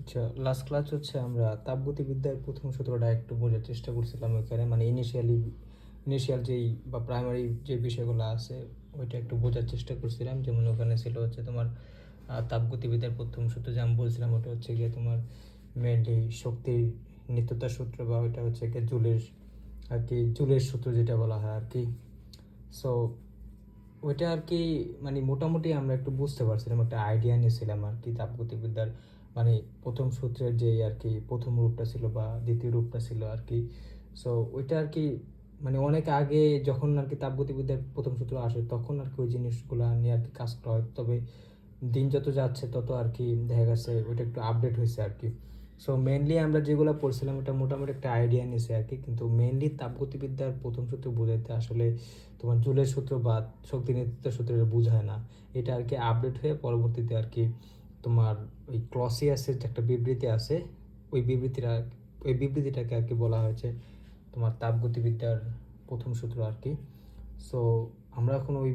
আচ্ছা, last class হচ্ছে আমরা তাপগতিবিদ্যার প্রথম সূত্রটা একটু বোঝার চেষ্টা করছিলাম ওইখানে, মানে ইনিশিয়াল যেই বা প্রাইমারি যে বিষয়গুলো আছে ওইটা একটু বোঝার চেষ্টা করছিলাম। যেমন ওখানে ছিল হচ্ছে তোমার তাপগতিবিদ্যার প্রথম সূত্র যে আমি বলছিলাম ওটা হচ্ছে গিয়ে তোমার মেনলি শক্তির নিত্যতার সূত্র, বা ওইটা হচ্ছে গিয়ে জুলের সূত্র যেটা বলা হয় আর কি। সো ওইটা আর কি মানে মোটামুটি আমরা একটু বুঝতে পারছিলাম, একটা আইডিয়া নিয়েছিলাম আর কি তাপগতিবিদ্যার মানে প্রথম সূত্রের যে আর কি প্রথম রূপটা ছিল বা দ্বিতীয় রূপটা ছিল আর কি। সো ওইটা আর কি মানে অনেক আগে যখন আর কি তাপগতিবিদ্যার প্রথম সূত্র আসে তখন আর কি ওই জিনিসগুলো নিয়ে আর কি কাজ করা হয়। তবে দিন যত যাচ্ছে তত আর কি দেখা গেছে ওইটা একটু আপডেট হয়েছে আর কি। সো মেনলি আমরা যেগুলো পড়ছিলাম ওটা মোটামুটি একটা আইডিয়া নিয়েছে আর কি, কিন্তু মেনলি তাপগতিবিদ্যার প্রথম সূত্র বোঝাইতে আসলে তোমার জুলের সূত্র বা শক্তি নেতৃত্ব সূত্র বোঝায় না। এটা আর কি আপডেট হয়ে পরবর্তীতে আর কি তোমার ওই ক্লসিয়াসের যে একটা বিবৃতি আছে ওই বিবৃতিটা ওই বিবৃতিটাকে আর কি বলা হয়েছে তোমার তাপগতিবিদ্যার প্রথম সূত্র আর কি। সো আমরা এখন ওই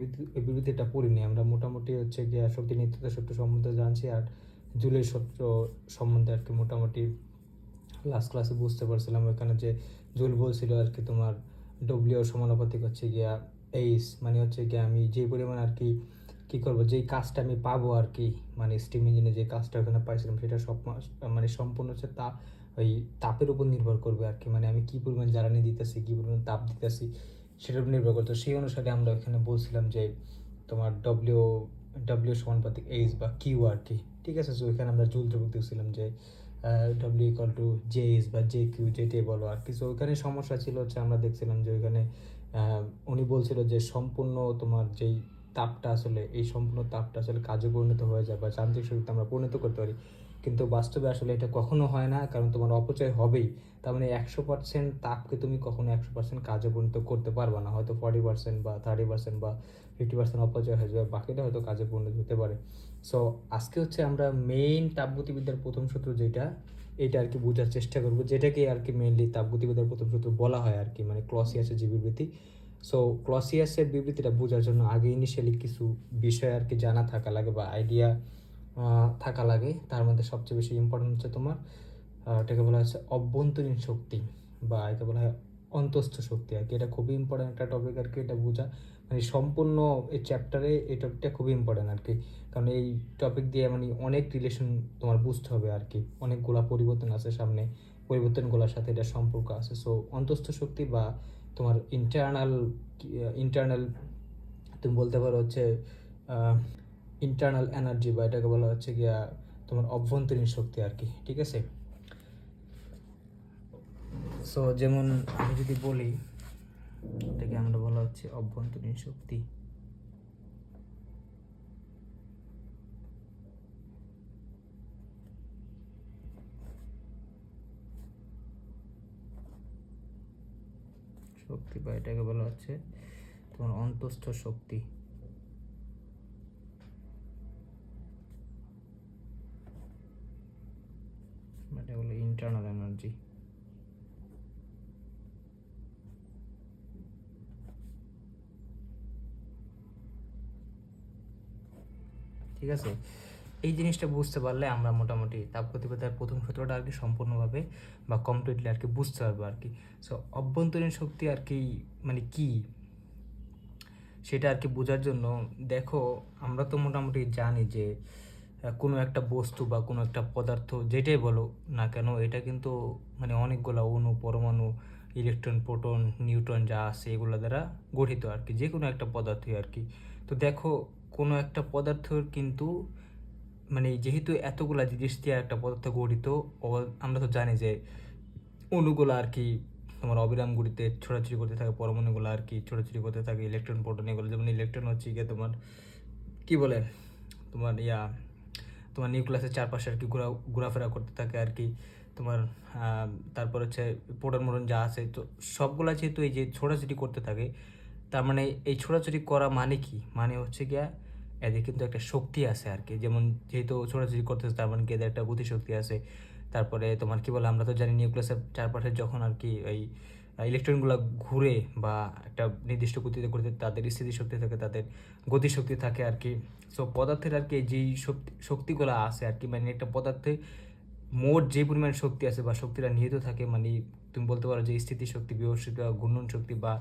বিবৃতিটা পড়িনি, আমরা মোটামুটি হচ্ছে গিয়ে শক্তি নিত্যতা সূত্র সম্বন্ধে জানছি আর জুলের সূত্র সম্বন্ধে আর কি মোটামুটি লাস্ট ক্লাসে বুঝতে পারছিলাম। ওইখানে যে জুল বলছিল আর কি তোমার ডব্লিউ সমানুপাতিক হচ্ছে গিয়া এইচ, মানে হচ্ছে গিয়া আমি যে পরিমাণ আর কি কী করবো, যেই কাজটা আমি পাবো আর কি, মানে স্টিম ইঞ্জিনে যে কাজটা ওখানে পাইছিলাম সেটা সব মানে সম্পূর্ণ হচ্ছে ওই তাপের উপর নির্ভর করবে আর কি, মানে আমি কী পরিমাণ জ্বালানি দিতেছি কী পরিমাণ তাপ দিতেছি সেটার উপর নির্ভর করতো। সেই অনুসারে আমরা ওখানে বলছিলাম যে তোমার ডব্লিউ ডব্লিউ সমানুপাতিক এইচ বা কিউ আর কি। ঠিক আছে, সো ওইখানে আমরা জুল ধ্রুবক দেখছিলাম যে W equal to J S বা জে কিউ যেটাই বলো আর কি। সো ওইখানে সমস্যা ছিল হচ্ছে আমরা দেখছিলাম যে ওইখানে উনি বলছিল যে সম্পূর্ণ তোমার যেই তাপটা আসলে এই সম্পূর্ণ তাপটা আসলে কাজে পরিণত হয়ে যায় বা যান্ত্রিক শক্তিতে আমরা পরিণত করতে পারি, কিন্তু বাস্তবে আসলে এটা কখনো হয় না, কারণ তোমার অপচয় হবেই। তার মানে 100% তাপকে তুমি কখনো 100% কাজে পরিণত করতে পারবে না, হয়তো 40% বা 30% বা 50% অপচয় হয়ে যাবে, বাকিটা হয়তো কাজে পরিণত হতে পারে। সো আজকে হচ্ছে আমরা মেইন তাপগতিবিদ্যার প্রথম সূত্র যেটা এটা আর কি বোঝার চেষ্টা করবো, যেটাকে আর কি মেইনলি তাপগতিবিদ্যার প্রথম সূত্র বলা হয় আর কি, মানে ক্লসিয়াসের যে বিবৃতি। সো ক্লসিয়াসের বিবৃতিটা বোঝার জন্য আগে ইনিশিয়ালি কিছু বিষয় আর কি জানা থাকা লাগে বা আইডিয়া থাকা লাগে। তার মধ্যে সবচেয়ে বেশি ইম্পর্টেন্ট হচ্ছে তোমার এটাকে বলা হচ্ছে অভ্যন্তরীণ শক্তি বা একে বলা হয় অন্তস্থ শক্তি আর কি। এটা খুবই ইম্পর্টেন্ট একটা টপিক আর কি, এটা বোঝা মানে সম্পূর্ণ এই চ্যাপ্টারে এই টপিকটা খুবই ইম্পর্টেন্ট আর কি, কারণ এই টপিক দিয়ে মানে অনেক রিলেশন তোমার বুঝতে হবে আর কি, অনেকগুলা পরিবর্তন আছে সামনে, পরিবর্তনগুলোর সাথে এটা সম্পর্ক আছে। সো অন্তস্থ শক্তি বা তোমার ইন্টারনাল তুমি বলতে পারো হচ্ছে ইন্টারনাল এনার্জি, বা এটাকে বলা হচ্ছে গিয়া তোমার অভ্যন্তরীণ শক্তি আর কি। ঠিক আছে, সো যেমন আমি যদি বলি এটাকে আমরা বলা হচ্ছে অভ্যন্তরীণ শক্তি। শক্তি বা এটাকে বলা হচ্ছে তোমার অন্তস্থ শক্তি। এটা হলো ইন্টারনাল এনার্জি। ঠিক আছে, এই জিনিসটা বুঝতে পারলে আমরা মোটামুটি তাপগতিবিদ্যার প্রথম সূত্রটা আর কি সম্পূর্ণভাবে বা কমপ্লিটলি আর কি বুঝতে পারবো আর কি। সো অভ্যন্তরীণ শক্তি আর কি মানে কি সেটা আর কি বোঝার জন্য দেখো, আমরা তো মোটামুটি জানি যে কোনো একটা বস্তু বা কোনো একটা পদার্থ যেটাই বলো না কেন এটা কিন্তু মানে অনেকগুলো অণু পরমাণু ইলেকট্রন প্রোটন নিউট্রন যা আছে এগুলো দ্বারা গঠিত আর কি, যে কোনো একটা পদার্থই আর কি। তো দেখো কোনো একটা পদার্থর কিন্তু মানে যেহেতু এতগুলা জিনিস দিয়ে একটা পদার্থ গঠিত, আমরা তো জানি যে অণুগুলো আর কি তোমার অবিরাম গতিতে ছোটাছুটি করতে থাকে, পরমাণুগুলো আর কি ছোটাছুটি করতে থাকে, ইলেকট্রন প্রোটন এগুলো। যেমন ইলেকট্রন হচ্ছে গিয়ে তোমার কি বলে তোমার তোমার নিউক্লিয়াসের চারপাশে আর কি ঘোরাফেরা করতে থাকে আর কি তোমার। তারপর হচ্ছে প্রোটন মোটন যা আছে, তো সবগুলা যেহেতু এই যে ছোটাছুটি করতে থাকে, তার মানে এই ছোটাছুটি করা মানে কি, মানে হচ্ছে গিয়া এদের কিন্তু একটা শক্তি আছে আর কি। যেমন যেহেতু ছোটাছুটি করতেছে তার মানে কি এদের একটা গতিশক্তি আছে। তারপরে তোমার কি বলে আমরা তো জানি নিউক্লিয়াসের চারপাশে যখন আর কি এই ইলেকট্রনগুলো ঘুরে বা একটা নির্দিষ্ট গতিতে করতে তাদের স্থিতিশক্তি থাকে, তাদের গতিশক্তি থাকে আর কি। সো পদার্থের আর কি যেই শক্তিগুলো আছে আর কি, মানে একটা পদার্থে মোট যে পরিমাণ শক্তি আছে বা শক্তিটা নিহিত থাকে, মানে তুমি বলতে পারো যে স্থিতিশক্তি, বিভব শক্তি বা ঘূর্ণন শক্তি, বা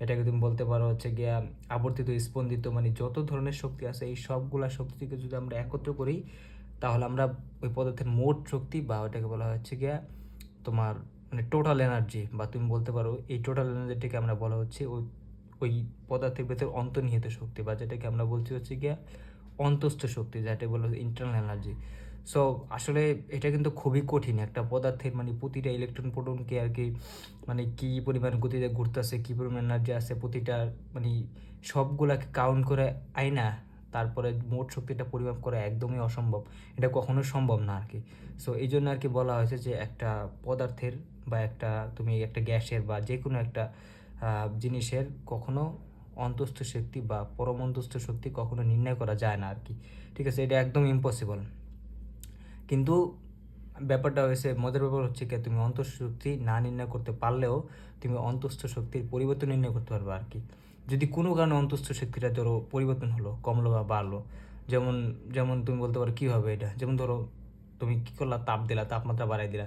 এটাকে তুমি বলতে পারো হচ্ছে গিয়া আবর্তিত, স্পন্দিত, মানে যত ধরনের শক্তি আছে এই সবগুলা শক্তিকে যদি আমরা একত্র করি তাহলে আমরা ওই পদার্থের মোট শক্তি বা ওটাকে বলা হচ্ছে গিয়া তোমার মানে টোটাল এনার্জি, বা তুমি বলতে পারো এই টোটাল এনার্জিটাকে আমরা বলা হচ্ছে ওই ওই পদার্থের ভেতর অন্তর্নিহিত শক্তি, বা যেটাকে আমরা বলছি হচ্ছে গিয়া অন্তস্থ শক্তি, যেটা বলা হয় ইন্টারনাল এনার্জি। সো আসলে এটা কিন্তু খুবই কঠিন একটা পদার্থের, মানে প্রতিটা ইলেকট্রন প্রোটনকে আর কি মানে কী পরিমাণ গতিতে ঘুরতেছে, কী পরিমাণ এনার্জি আছে প্রতিটা, মানে সবগুলাকে কাউন্ট করে আইনা তারপরে মোট শক্তিটা পরিমাপ করা একদমই অসম্ভব, এটা কখনো সম্ভব না আর কি। সো এই জন্য আর কি বলা হয়েছে যে একটা পদার্থের বা একটা তুমি একটা গ্যাসের বা যে কোনো একটা জিনিসের কখনো অন্তস্থ শক্তি বা পরম অন্তস্থ শক্তি কখনো নির্ণয় করা যায় না আর কি। ঠিক আছে, এটা একদম ইম্পসিবল। কিন্তু ব্যাপারটা হয়েছে, মজার ব্যাপার হচ্ছে কি, তুমি অন্তস্থ শক্তি না নির্ণয় করতে পারলেও তুমি অন্তস্থ শক্তির পরিবর্তন নির্ণয় করতে পারবে আর কি। যদি কোনো কারণে অন্তস্থ শক্তিটা ধরো পরিবর্তন হলো, কমলো বা বাড়লো, যেমন যেমন তুমি বলতে পারো কী হবে এটা, যেমন ধরো তুমি কী করলা, তাপ দিলা, তাপমাত্রা বাড়াই দিলা।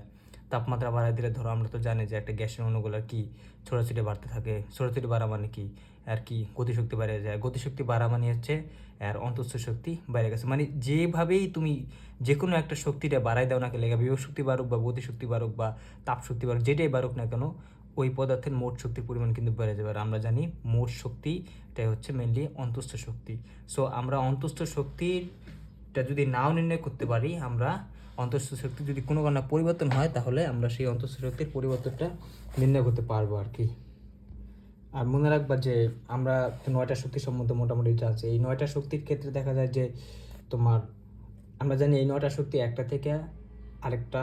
তাপমাত্রা বাড়াই দিলে ধরো আমরা তো জানি যে একটা গ্যাসের অণুগুলোর কি ছোটাছুটি বাড়তে থাকে, ছোটাছুটি বাড়া মানে কি আর কি গতিশক্তি বেড়ে যায়, গতিশক্তি বাড়া মানে হচ্ছে আর অন্তস্থ শক্তি বাইরে গেছে। মানে যেভাবেই তুমি যে কোনো একটা শক্তিটা বাড়াই দাও না কেন, বিভব শক্তি বাড়ুক বা গতিশক্তি বাড়ুক বা তাপ শক্তি বাড়ুক, যেটাই বাড়ুক না কেন, ওই পদার্থের মোট শক্তির পরিমাণ কিন্তু বেড়ে যাবে। আর আমরা জানি মোট শক্তিটাই হচ্ছে মেনলি অন্তস্থ শক্তি। সো আমরা অন্তস্থ শক্তিটা যদি নাও নির্ণয় করতে পারি, আমরা অন্তস্থ শক্তি যদি কোনো কারণে পরিবর্তন হয় তাহলে আমরা সেই অন্তস্থ শক্তির পরিবর্তনটা নির্ণয় করতে পারবো আর কি। আর মনে রাখবা যে আমরা 9টা শক্তি সম্বন্ধে মোটামুটি জানছি। এই 9টা শক্তির ক্ষেত্রে দেখা যায় যে তোমার আমরা জানি এই 9টা শক্তি একটা থেকে আরেকটা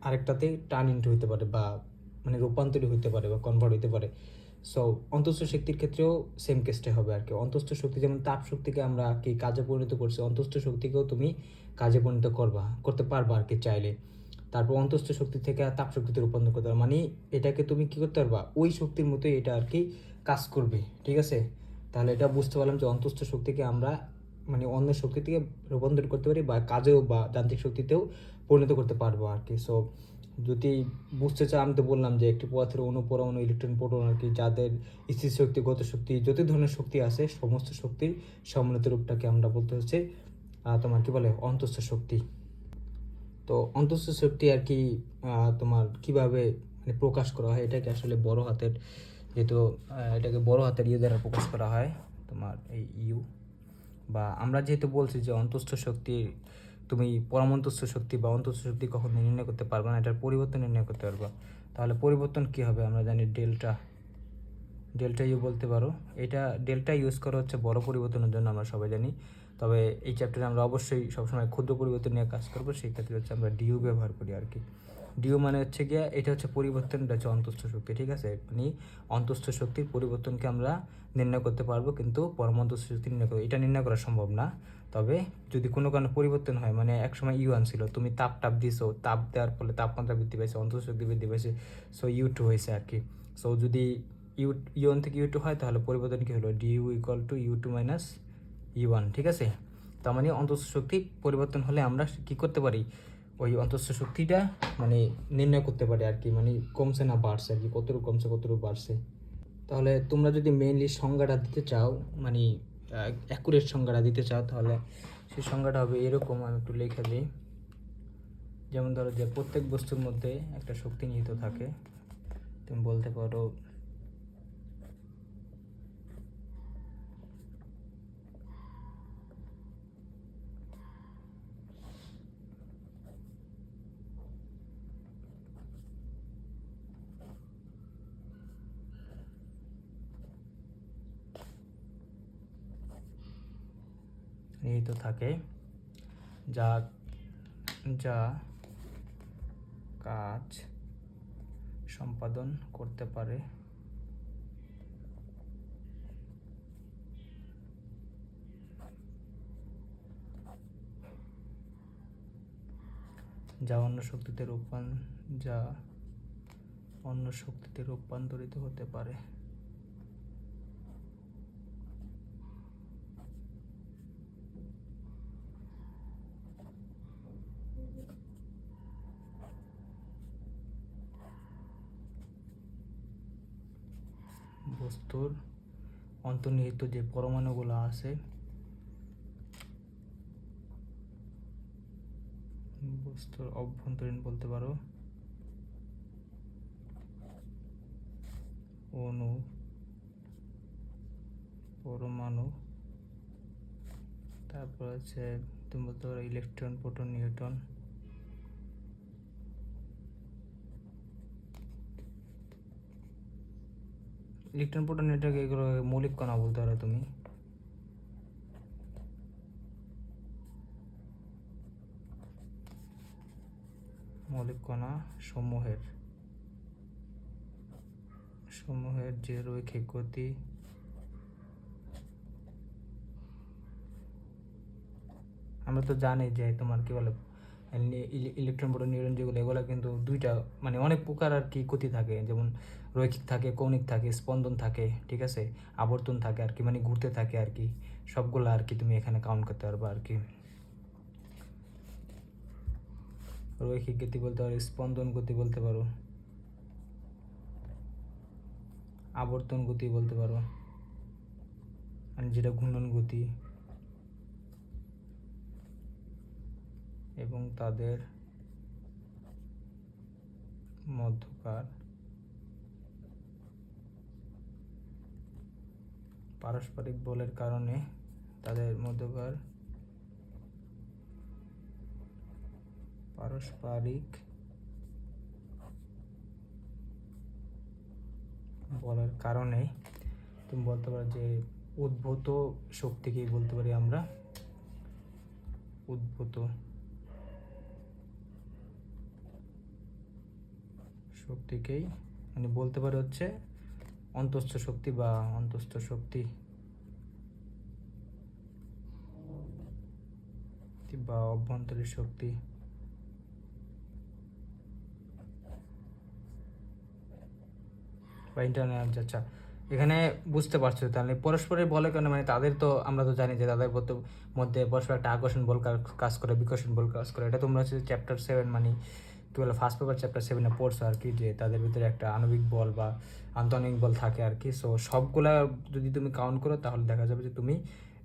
আরেকটাতে টার্ন ইনটু হতে পারে, বা মানে রূপান্তরিত হতে পারে বা কনভার্ট হতে পারে। সো অন্তস্থ শক্তির ক্ষেত্রেও সেম কেসটা হবে আর কি। অন্তস্থ শক্তি যেমন তাপ শক্তিকে আমরা কি কাজে পরিণত করছি, অন্তস্থ শক্তিকেও তুমি কাজে পরিণত করতে পারবা আর কি চাইলে। তারপর অন্তস্থ শক্তি থেকে তাপ শক্তিতে রূপান্তর করতে পারবা, মানে এটাকে তুমি কি করতে পারবা, ওই শক্তির মতোই এটা আর কি কাজ করবে। ঠিক আছে, তাহলে এটা বুঝতে পারলাম যে অন্তস্থ শক্তিকে আমরা মানে অন্য শক্তি থেকে রূপান্তর করতে পারি বা কাজেও বা যান্ত্রিক শক্তিতেও পরিণত করতে পারবো আর কি। সো যদি বুঝতে চাও, আমি তো বললাম যে একটি পদার্থের অণু, পরমাণু, ইলেকট্রন, প্রোটন আর কি, যাদের স্থির শক্তি, গত শক্তি, যত ধরনের শক্তি আছে সমস্ত শক্তির সম্মিলিত রূপটাকে আমরা বলতে হচ্ছে তোমার কি বলে অন্তস্থ শক্তি। তো অন্তস্থ শক্তি আর কি তোমার কিভাবে মানে প্রকাশ করা হয়, এটাকে আসলে বড় হাতের, যেহেতু এটাকে বড় হাতের ইউ দ্বারা প্রকাশ করা হয়, তোমার এই ইউ, বা আমরা যেহেতু বলছি যে অন্তস্থ শক্তি তুমি পরমান্তস্থ শক্তি বা অন্তস্থ শক্তি কখনো নির্ণয় করতে পারবে না, এটার পরিবর্তন নির্ণয় করতে পারবা। তাহলে পরিবর্তন কী হবে, আমরা জানি ডেল্টা, ডেল্টা ইউ বলতে পারো। এটা ডেল্টা ইউজ করা হচ্ছে বড় পরিবর্তনের জন্য, আমরা সবাই জানি। তবে এই চ্যাপ্টারে আমরা অবশ্যই সবসময় ক্ষুদ্র পরিবর্তন নিয়ে কাজ করবো, সেই ক্ষেত্রে হচ্ছে আমরা ডিউ ব্যবহার করি আর কি। ডিউ মানে হচ্ছে গিয়ে এটা হচ্ছে পরিবর্তন, এটা হচ্ছে অন্তস্থ শক্তি। ঠিক আছে, মানে অন্তস্থ শক্তির পরিবর্তনকে আমরা নির্ণয় করতে পারবো, কিন্তু পরমান্তস্থ শক্তি এটা নির্ণয় করা সম্ভব না। তবে যদি কোনো কারণে পরিবর্তন হয়, মানে এক সময় ইউ ওয়ান ছিল, তুমি তাপ দিছো, তাপ দেওয়ার ফলে তাপমাত্রা বৃদ্ধি পাইছে, অন্তস্থ শক্তি বৃদ্ধি পাইছে, সো ইউ টু হয়েছে আর কি। সো যদি ইউ ওয়ান থেকে ইউ টু হয় তাহলে পরিবর্তন কী হলো, dU equal to U two minus U one. ঠিক আছে, তার মানে অন্তস্থ শক্তি পরিবর্তন হলে আমরা কী করতে পারি, ওই অন্তস্থ শক্তিটা মানে নির্ণয় করতে পারি আর কি, মানে কমছে না বাড়ছে আর কি, কতটুকু কমছে কতটুকু বাড়ছে। তাহলে তোমরা যদি মেইনলি সংজ্ঞাটা দিতে চাও, মানে অ্যাকুরেট সংজ্ঞাটা দিতে চাও, তাহলে সেই সংজ্ঞাটা হবে এরকম, আমি একটু লিখে দিই। যেমন ধরো যে প্রত্যেক বস্তুর মধ্যে একটা শক্তি নিহিত থাকে, তুমি বলতে পারো নিহিত থাকে যা যা কাজ সম্পাদন করতে পারে যা অন্য শক্তিতে রূপান্তরিত হতে পারে। বস্তুর অন্তর্নিহিত যে পরমাণুগুলো আছে, বস্তুর অভ্যন্তরীণ বলতে পারো, অণু, পরমাণু, তারপর হচ্ছে তুমি বলতে পারো electron, proton, neutron, electron, proton, neutron এগুলো মৌলিক কণা বলতে পারো তুমি। মৌলিক কণা সমূহের যে রৈখিক গতি, আমরা তো জানি যে তোমার কি বলে ইলেকট্রন, প্রোটন, নিউট্রন যেগুলো, এগুলো কিন্তু দুইটা মানে অনেক প্রকার আর কি গতি থাকে, যেমন রৈখিক থাকে, কৌণিক থাকে, স্পন্দন থাকে, ঠিক আছে, আবর্তন থাকে আর কি, মানে ঘুরতে থাকে আর কি, সবগুলো আর কি তুমি এখানে কাউন্ট করতে পারবে আর কি। রৈখিক গতি বলতে পারো, স্পন্দন গতি বলতে পারো, আবর্তন গতি বলতে পারো, মানে যেটা ঘূর্ণন গতি, এবং তাদের মধ্যকার পারস্পরিক বলের কারণে তাদের মধ্যকার পারস্পরিক বলের কারণে তুমি বলতে পারো যে উদ্ভূত শক্তিকেই বলতে পারি আমরা উদ্ভূত শক্তিকেই মানে বলতে পারে হচ্ছে অন্তঃস্থ শক্তি বা অন্তঃস্থ শক্তি বা অভ্যন্তরীণ শক্তি বা ইন্টারনাল। আচ্ছা, এখানে বুঝতে পারছো তাহলে পরস্পরের বলের কারণে মানে তাদের তো আমরা তো জানি যে তাদের মধ্যে পরস্পর একটা আকর্ষণ বল কাজ করে, বিকর্ষণ বল কাজ করে। এটা তোমরা হচ্ছে চ্যাপ্টার 7 মানে কী বলে ফার্স্ট পেপার চ্যাপ্টার 7-এ পড়ছো আর কি, যে তাদের ভিতরে একটা আণবিক বল বা আন্তঃআণবিক বল থাকে আর কি। সো সবগুলা যদি তুমি কাউন্ট করো তাহলে দেখা যাবে যে তুমি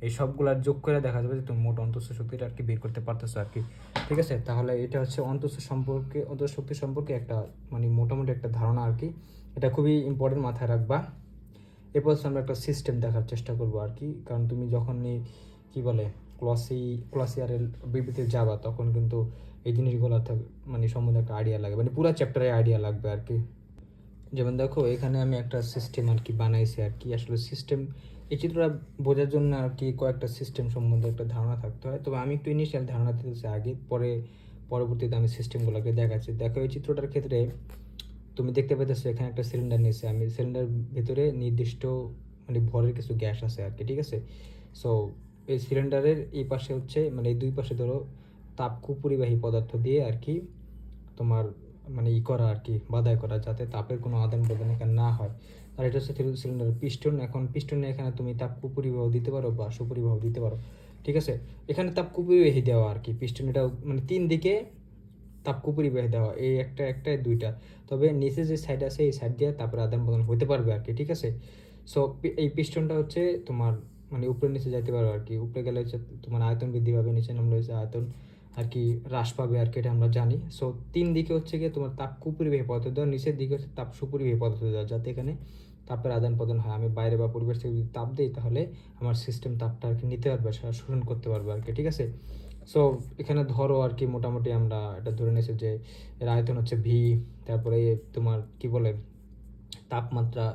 এই সবগুলার যোগ করে দেখা যাবে যে তুমি মোট অন্তঃস্থ শক্তিটা আর কি বের করতে পারতেছো আর কি, ঠিক আছে। তাহলে এটা হচ্ছে অন্তঃস্থ শক্তি সম্পর্কে একটা মানে মোটামুটি একটা ধারণা আর কি, এটা খুবই ইম্পর্টেন্ট, মাথায় রাখবা। এরপর আমরা একটা সিস্টেম দেখার চেষ্টা করবো আর কি, কারণ তুমি যখন কি বলে ক্লাসিয়ারের বিবৃতিতে যাবা তখন কিন্তু এই জিনিসগুলো মানে সম্বন্ধে একটা আইডিয়া লাগবে, মানে পুরো চ্যাপ্টারে আইডিয়া লাগবে আর কি। যেমন দেখো এখানে আমি একটা সিস্টেম আর কি বানাইছি আর কি। আসলে সিস্টেম এই চিত্রটা বোঝার জন্য আর কি কয়েকটা সিস্টেম সম্বন্ধে একটা ধারণা থাকতে হয়। তবে আমি একটু ইনিশিয়াল ধারণা দিতেছি আগে, পরবর্তীতে আমি সিস্টেমগুলোকে দেখাচ্ছি। দেখো এই চিত্রটার ক্ষেত্রে তুমি দেখতে পাচ্ছো এখানে একটা সিলিন্ডার নিয়েছে আমি, সিলিন্ডার ভিতরে নির্দিষ্ট মানে ভরের কিছু গ্যাস আছে আর কি, ঠিক আছে। সো এই সিলিন্ডারের এই পাশে হচ্ছে মানে এই দুই পাশে ধরো তাপ কুপরিবাহী পদার্থ দিয়ে আর কি তোমার মানে করা আর কি, বাধাই করা, যাতে তাপের কোনো আদান প্রদান এখানে না হয়। আর এটা হচ্ছে সিলিন্ডারের পিস্টন। এখন পিস্টনে এখানে তুমি তাপ কুপরিবাহ দিতে পারো বা সুপরিবাহ দিতে পারো, ঠিক আছে। এখানে তাপ কুপরিবাহী দেওয়া আর কি, পিস্টন এটা মানে 3 দিকে তাপ কুপরিবাহী দেওয়া, এই একটা দুইটা। তবে নিচে যে সাইড আছে এই সাইড দিয়ে তাপের আদান প্রদান হতে পারবে আর কি, ঠিক আছে। সো এই পিস্টনটা হচ্ছে তোমার মানে উপরে নিচে যাইতে পারো আর কি। উপরে গেলে হচ্ছে তোমার আয়তন বৃদ্ধি পাবে, নিচে নামলে হচ্ছে আয়তন আর কি হ্রাস পাবে আর কি, এটা আমরা জানি। সো 3 দিকে হচ্ছে গিয়ে তোমার তাপ কুপরিবাহী পদার্থ দেওয়া, নিচের দিকে হচ্ছে তাপ সুপরিবাহী পদার্থ দেওয়া, যাতে এখানে তাপের আদান প্রদান হয়। আমি বাইরে বা পরিবেশ থেকে যদি তাপ দিই তাহলে আমার সিস্টেম তাপটা আর কি নিতে পারবে, শোষণ করতে পারবে আর কি, ঠিক আছে। সো এখানে ধরো আর কি মোটামুটি আমরা এটা ধরে নিয়েছি যে এর আয়তন হচ্ছে ভি, তারপরে তোমার কি বলে তাপমাত্রা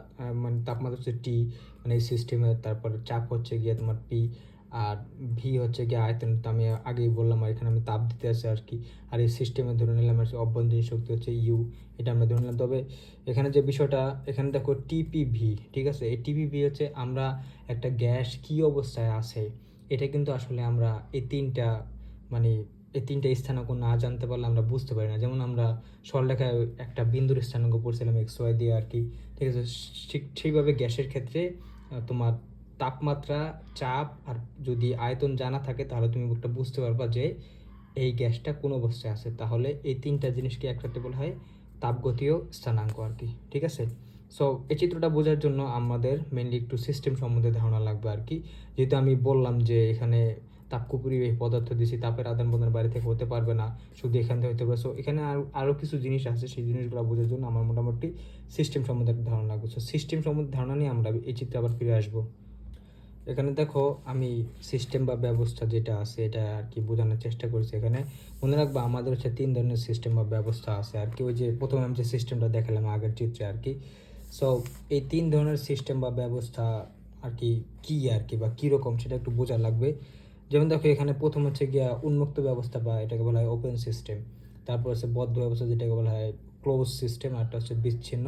মানে তাপমাত্রা হচ্ছে টি মানে এই সিস্টেমের, তারপরে চাপ হচ্ছে গিয়ে তোমার পি, আর ভি হচ্ছে গিয়ে আয়তন, তো আমি আগেই বললাম। আর এখানে আমি তাপ দিতে আসি আর কি। আর এই সিস্টেমে ধরে নিলাম হচ্ছে অভ্যন্তরীণ শক্তি হচ্ছে ইউ, এটা আমরা ধরে নিলাম। তবে এখানে যে বিষয়টা এখানে দেখো টিপিভি, ঠিক আছে। এই টিপিভি হচ্ছে আমরা একটা গ্যাস কী অবস্থায় আছে এটা কিন্তু আসলে আমরা মানে এই তিনটা স্থানাঙ্ক না জানতে পারলে আমরা বুঝতে পারি না। যেমন আমরা সরলরেখায় একটা বিন্দুর স্থানাঙ্ক পড়ছিলাম এক্স ওয়াই দিয়ে আর কি, ঠিক আছে। ঠিক সেইভাবে গ্যাসের ক্ষেত্রে তোমার তাপমাত্রা, চাপ আর যদি আয়তন জানা থাকে তাহলে তুমি একটা বুঝতে পারবা যে এই গ্যাসটা কোন অবস্থায় আছে। তাহলে এই তিনটা জিনিসকে একসাথে বলা হয় তাপগতীয় স্থানাঙ্ক আর কি, ঠিক আছে। সো এই চিত্রটা বোঝার জন্য আমাদের মেনলি একটু সিস্টেম সম্বন্ধে ধারণা লাগবে আর কি। যেহেতু আমি বললাম যে এখানে তাপকপরিবাহী পদার্থ দিছি, তাপের আদান প্রদান বাইরে থেকে হতে পারবে না, শুধু এখান থেকে হতে পারে। সো এখানে আরও কিছু জিনিস আছে, সেই জিনিসগুলো বোঝার জন্য আমার মোটামুটি সিস্টেম সম্বন্ধে একটা ধারণা লাগবে। সো সিস্টেম সম্বন্ধে ধারণা নিয়ে আমরা এই চিত্রে আবার ফিরে আসবো। এখানে দেখো আমি সিস্টেম বা ব্যবস্থা যেটা আছে এটা আর কি বোঝানোর চেষ্টা করেছি। এখানে মনে রাখবা আমাদের হচ্ছে 3 ধরনের সিস্টেম বা ব্যবস্থা আছে আর কি। ওই যে প্রথমে আমি যে সিস্টেমটা দেখালাম আগের চিত্রে আর কি। সো এই 3 ধরনের সিস্টেম বা ব্যবস্থা আর কি কী আর কি বা কীরকম সেটা একটু বোঝা লাগবে। যেমন দেখো এখানে প্রথম হচ্ছে গিয়া উন্মুক্ত ব্যবস্থা বা এটাকে বলা হয় ওপেন সিস্টেম। তারপর হচ্ছে বদ্ধ ব্যবস্থা যেটাকে বলা হয় ক্লোজ সিস্টেম, আরটা হচ্ছে বিচ্ছিন্ন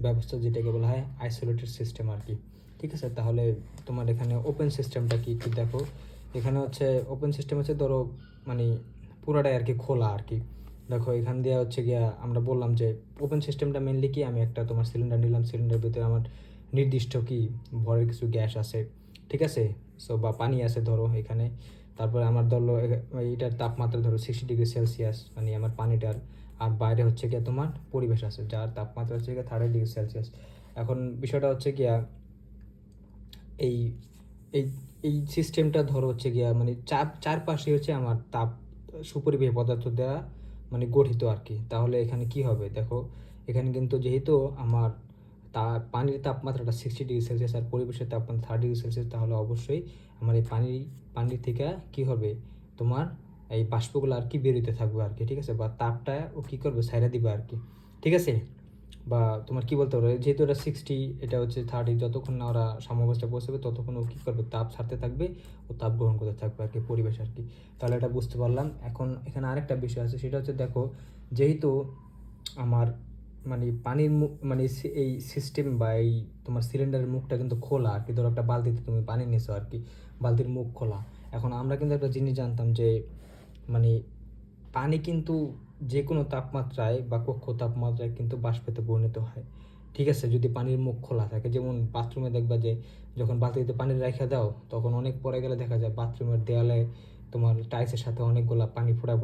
ব্যবস্থা যেটাকে বলা হয় আইসোলেটেড সিস্টেম আর কি। ঠিক আছে, তাহলে তোমার এখানে ওপেন সিস্টেমটা কি একটু দেখো। এখানে হচ্ছে ওপেন সিস্টেম হচ্ছে ধরো মানে পুরাটাই আর কি খোলা আর কি। দেখো এখান দিয়ে হচ্ছে গিয়া আমরা বললাম যে ওপেন সিস্টেমটা মেনলি কি, আমি একটা তোমার সিলিন্ডার নিলাম, সিলিন্ডারের ভিতরে আমার নির্দিষ্ট কি ভরের কিছু গ্যাস আছে, ঠিক আছে, সো বা পানি আছে ধরো এখানে। তারপরে আমার ধরলো এইটার তাপমাত্রা ধরো 60 ডিগ্রি সেলসিয়াস, মানে আমার পানিটার। আর বাইরে হচ্ছে গিয়া তোমার পরিবেশ আছে যার তাপমাত্রা হচ্ছে গিয়া 30 ডিগ্রি সেলসিয়াস। এখন বিষয়টা হচ্ছে গিয়া এই এই এই সিস্টেমটা ধরো হচ্ছে গিয়া মানে চারপাশে হচ্ছে আমার তাপ সুপরিবাহী পদার্থ দ্বারা মানে গঠিত আর কি। তাহলে এখানে কি হবে দেখো, এখানে কিন্তু যেহেতু আমার পানির তাপমাত্রাটা 60 ডিগ্রি সেলসিয়াস আর পরিবেশের তাপমাত্রা 30 ডিগ্রি সেলসিয়াস, তাহলে অবশ্যই আমার এই পানির থেকে কি হবে তোমার এই বাষ্পগুলো আর কি বেরোতে থাকবে আর কি। ঠিক আছে, বা তাপটা ও কী করবে ছাইরা দিবে আর কি। ঠিক আছে, বা তোমার কি বলতে পারো, যেহেতু এটা 60, এটা হচ্ছে 30, যতক্ষণ না ওরা সাম্যাবস্থায় পৌঁছাবে ততক্ষণ ও কী করবে তাপ ছাড়তে থাকবে ও তাপ গ্রহণ করতে থাকবে আর কি, পরিবেশ আর কি। তাহলে এটা বুঝতে পারলাম। এখন এখানে আরেকটা বিষয় আছে, সেটা হচ্ছে দেখো যেহেতু আমার মানে পানির মুখ মানে এই সিস্টেম বা এই তোমার সিলিন্ডারের মুখটা কিন্তু খোলা আর কি। ধরো একটা বালতিতে তুমি পানি নিছো আর কি, বালতির মুখ খোলা। এখন আমরা কিন্তু একটা জিনিস জানতাম যে মানে পানি কিন্তু যে কোনো তাপমাত্রায় বা কক্ষ তাপমাত্রায় কিন্তু বাষ্পেতে পরিণত হয়। ঠিক আছে, যদি পানির মুখ খোলা থাকে। যেমন বাথরুমে দেখবা যে যখন বালতিতে পানি রেখে দাও তখন অনেক পরে গেলে দেখা যায় বাথরুমের দেয়ালে তোমার টাইলসের সাথে অনেকগুলা পানি ফোটা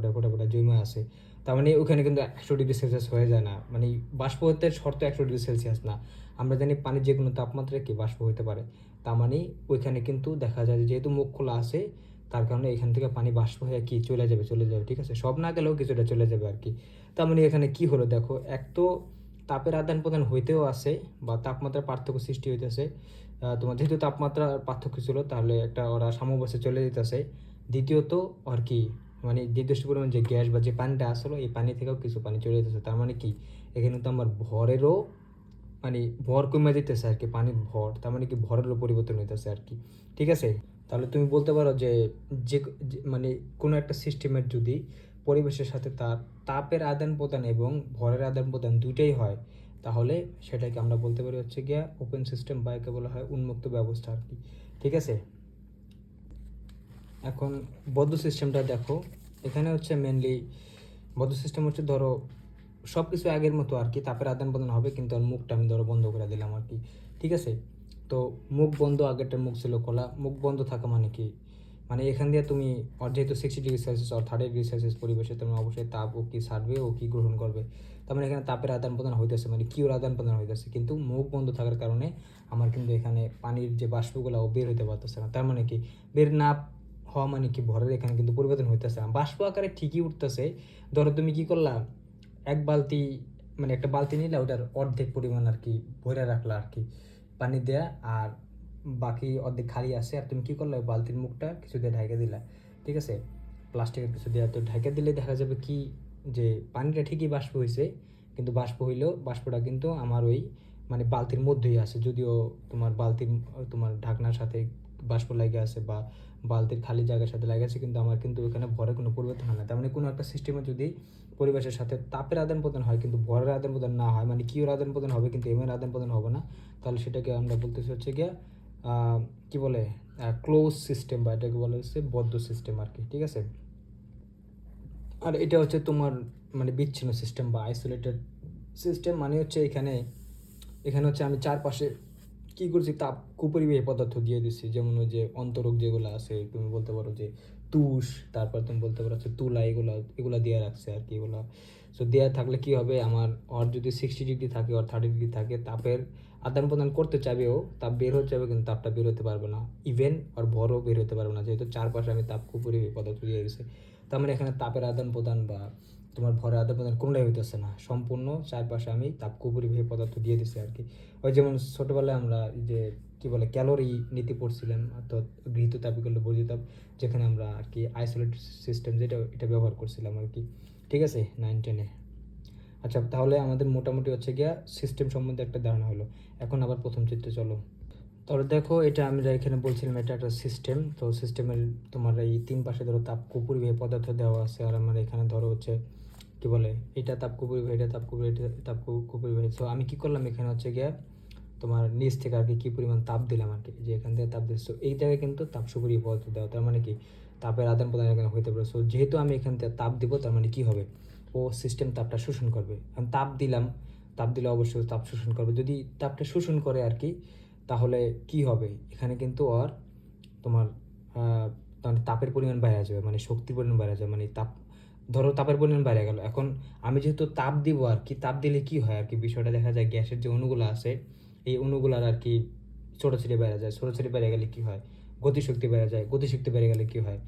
জমে আছে। তার মানে ওখানে কিন্তু 100 ডিগ্রি সেলসিয়াস হয়ে যায় না, মানে বাষ্প হতে শর্ত 100 ডিগ্রি সেলসিয়াস না। আমরা জানি পানির যে কোনো তাপমাত্রায় কি বাষ্প হতে পারে। তার মানে ওইখানে কিন্তু দেখা যায় যে যেহেতু মুখ খোলা আছে তার কারণে এখান থেকে পানি বাষ্প হয়ে কি চলে যাবে। ঠিক আছে, সব না গেলেও কিছুটা চলে যাবে আর কি। তার মানে এখানে কি হলো দেখো, এক তো তাপের আদান প্রদান হইতেও আছে বা তাপমাত্রার পার্থক্য সৃষ্টি হইতেছে। তোমার যেহেতু তাপমাত্রার পার্থক্য ছিল তাহলে একটা ওরা সাম্যাবস্থায় চলে যেতেছে। দ্বিতীয়ত আর কি মানে নির্দিষ্ট পরিমাণ যে গ্যাস বা যে পানিটা আসলো এই পানি থেকেও কিছু পানি চলে যেতেছে। তার মানে কি এখানে তো আমার ভরেরও মানে ভর কমে যেতেছে আর কি, পানির ভর। তার মানে কি ভরেরও পরিবর্তন হইতেছে আর কি। ঠিক আছে, তাহলে তুমি বলতে পারো যে মানে কোনো একটা সিস্টেমের যদি পরিবেশের সাথে তার তাপের আদান প্রদান এবং ভরের আদান প্রদান দুইটাই হয়, তাহলে সেটাকে আমরা বলতে পারি হচ্ছে গিয়া ওপেন সিস্টেম বা একে বলা হয় উন্মুক্ত ব্যবস্থা আর কি। ঠিক আছে, এখন বদ্ধ সিস্টেমটা দেখো। এখানে হচ্ছে মেনলি বদ্ধ সিস্টেম হচ্ছে ধরো সব কিছু আগের মতো আর কি, তাপের আদান প্রদান হবে কিন্তু আর মুখটা আমি ধরো বন্ধ করে দিলাম আর কি। ঠিক আছে, তো মুখ বন্ধ, আগেরটার মুখ ছিল খোলা। মুখ বন্ধ থাকা মানে কি, মানে এখান দিয়ে তুমি যেহেতু 60 ডিগ্রি সেলসিয়াস আর 30 ডিগ্রি সেলসিয়াস পরিবেশে, তেমন অবশ্যই তাপ ও কি ছাড়বে ও কি গ্রহণ করবে। তার মানে এখানে তাপের আদান প্রদান হইতেছে, মানে কি ওর আদান প্রদান হইতেছে, কিন্তু মুখ বন্ধ থাকার কারণে আমার কিন্তু এখানে পানির যে বাষ্পগুলো ও বের হইতে পারতেছে না। তার মানে কি বের না হওয়া মানে কি ভরের এখানে কিন্তু পরিবর্তন হইতেছে না, বাষ্প আকারে ঠিকই উঠতেছে। ধরো তুমি কি করলা, এক বালতি মানে একটা বালতি নিলে ওটার অর্ধেক পরিমাণ আর কি ভরে রাখলা আর কি পানি দেয়া, আর বাকি অর্ধেক খালি আছে। আর তুমি কি করলে বালতির মুখটা কিছু দিয়ে ঢাইকে দিলা। ঠিক আছে, প্লাস্টিকের কিছু দেওয়া, তো ঢাইকে দিলে দেখা যাবে কি যে পানিটা ঠিকই বাষ্প হয়েছে, কিন্তু বাষ্প হইলেও বাষ্পটা কিন্তু আমার ওই মানে বালতির মধ্যেই আছে। যদিও তোমার বালতির তোমার ঢাকনার সাথে বাষ্প লাগে আছে বা বালতির খালি জায়গার সাথে লাগে আছে, কিন্তু আমার কিন্তু ওখানে ভরে কোনো পরিবর্তন হয় না। তার মানে কোনো একটা সিস্টেমে যদি পরিবেশের সাথে তাপের আদান প্রদান হয় কিন্তু ভরের আদান প্রদান না হয়, মানে কিউর আদান প্রদান হবে কিন্তু এম এর আদান প্রদান হবে না, তাহলে সেটাকে আমরা বলতেছি হচ্ছে গিয়া কি বলে ক্লোজ সিস্টেম, বা এটাকে বলা হচ্ছে বদ্ধ সিস্টেম আর কি। ঠিক আছে, আর এটা হচ্ছে তোমার মানে বিচ্ছিন্ন সিস্টেম বা আইসোলেটেড সিস্টেম। মানে হচ্ছে এখানে এখানে হচ্ছে আমি চারপাশে কি করছি, তাপ কুপরিবাহী পদার্থ দিয়ে দিচ্ছি। যেমন ওই যে অন্তরক যেগুলো আছে, তুমি বলতে পারো যে তুষ, তারপর তুমি বলতে পারো হচ্ছে তুলা, এগুলা দেওয়া রাখছে আর কি। এগুলা সো দেওয়া থাকলে কি হবে, আমার ওর যদি 60 ডিগ্রি থাকে, ওর 30 ডিগ্রি থাকে, তাপের আদান প্রদান করতে চাবেও তাপ বের হতে যাবে, কিন্তু তাপটা বের হতে পারবে না। ইভেন ওর ভরও বের হতে পারবে না, যেহেতু চারপাশে আমি তাপ কুপুরি পদার্থ দিয়ে গেছে। তার মানে এখানে তাপের আদান প্রদান বা তোমার ভরের আদান প্রদান কোনোটাই হইতেছে না, সম্পূর্ণ চারপাশে আমি তাপ কুপুরি পদার্থ দিয়ে দিচ্ছি আর কি। ওই যেমন ছোটোবেলায় আমরা যে কি বলে ক্যালোরি নীতি পড়ছিলাম, অর্থাৎ গৃহীত তাপ ইকুয়াল টু বর্জিত তাপ, যেখানে আমরা আর কি আইসোলেটেড সিস্টেম যেটা এটা ব্যবহার করছিলাম আর কি। ঠিক আছে, 9-10-এ। আচ্ছা, তাহলে আমাদের মোটামুটি হচ্ছে গিয়া সিস্টেম সম্বন্ধে একটা ধারণা হলো। এখন আবার প্রথম চিত্রে চলো। তাহলে দেখো, এটা আমরা এখানে বলছিলাম এটা একটা সিস্টেম। তো সিস্টেমের তোমার এই তিন পাশে ধরো তাপ কুপরিবাহী পদার্থ দেওয়া আছে, আর আমার এখানে ধরো হচ্ছে কি বলে এটা তাপ কুপরিবাহী, এটা তাপ কুপরিবাহী, এটা তাপ কুপরিবাহী। সো আমি কি করলাম, এখানে হচ্ছে গিয়া তোমার নিচ থেকে আর কি পরিমাণ তাপ দিলাম আর কি, যে এখান থেকে তাপ দিচ্ছি। সো এই জায়গায় কিন্তু তাপ সুপরিবাহী পদার্থ দেওয়া, তার মানে কি তাপের আদান প্রদান এখানে হইতে পারে। সো যেহেতু আমি এখান থেকে তাপ দিব, তার মানে কি হবে, ও সিস্টেম তাপটা শোষণ করবে। আমি তাপ দিলাম, তাপ দিলে অবশ্যই তাপ শোষণ করবে। যদি তাপটা শোষণ করে আর কি, তাহলে কি হবে, এখানে কিন্তু আর তোমার মানে তাপের পরিমাণ বাইরে যাবে, মানে শক্তির পরিমাণ বাইরে যাবে, মানে তাপ ধরো তাপের পরিমাণ বাইরে গেল। এখন আমি যেহেতু তাপ দিব আর কি, তাপ দিলে কি হয় আর কি, বিষয়টা দেখা যায় গ্যাসের যে অণুগুলো আছে, এই অণুগুলার আর কি ছোটাছুটি বেড়ে যায়। ছোটাছুটি বেড়ে গেলে কি হয়, গতিশক্তি বেড়ে যায়। গতিশক্তি বেড়ে গেলে কি হয়,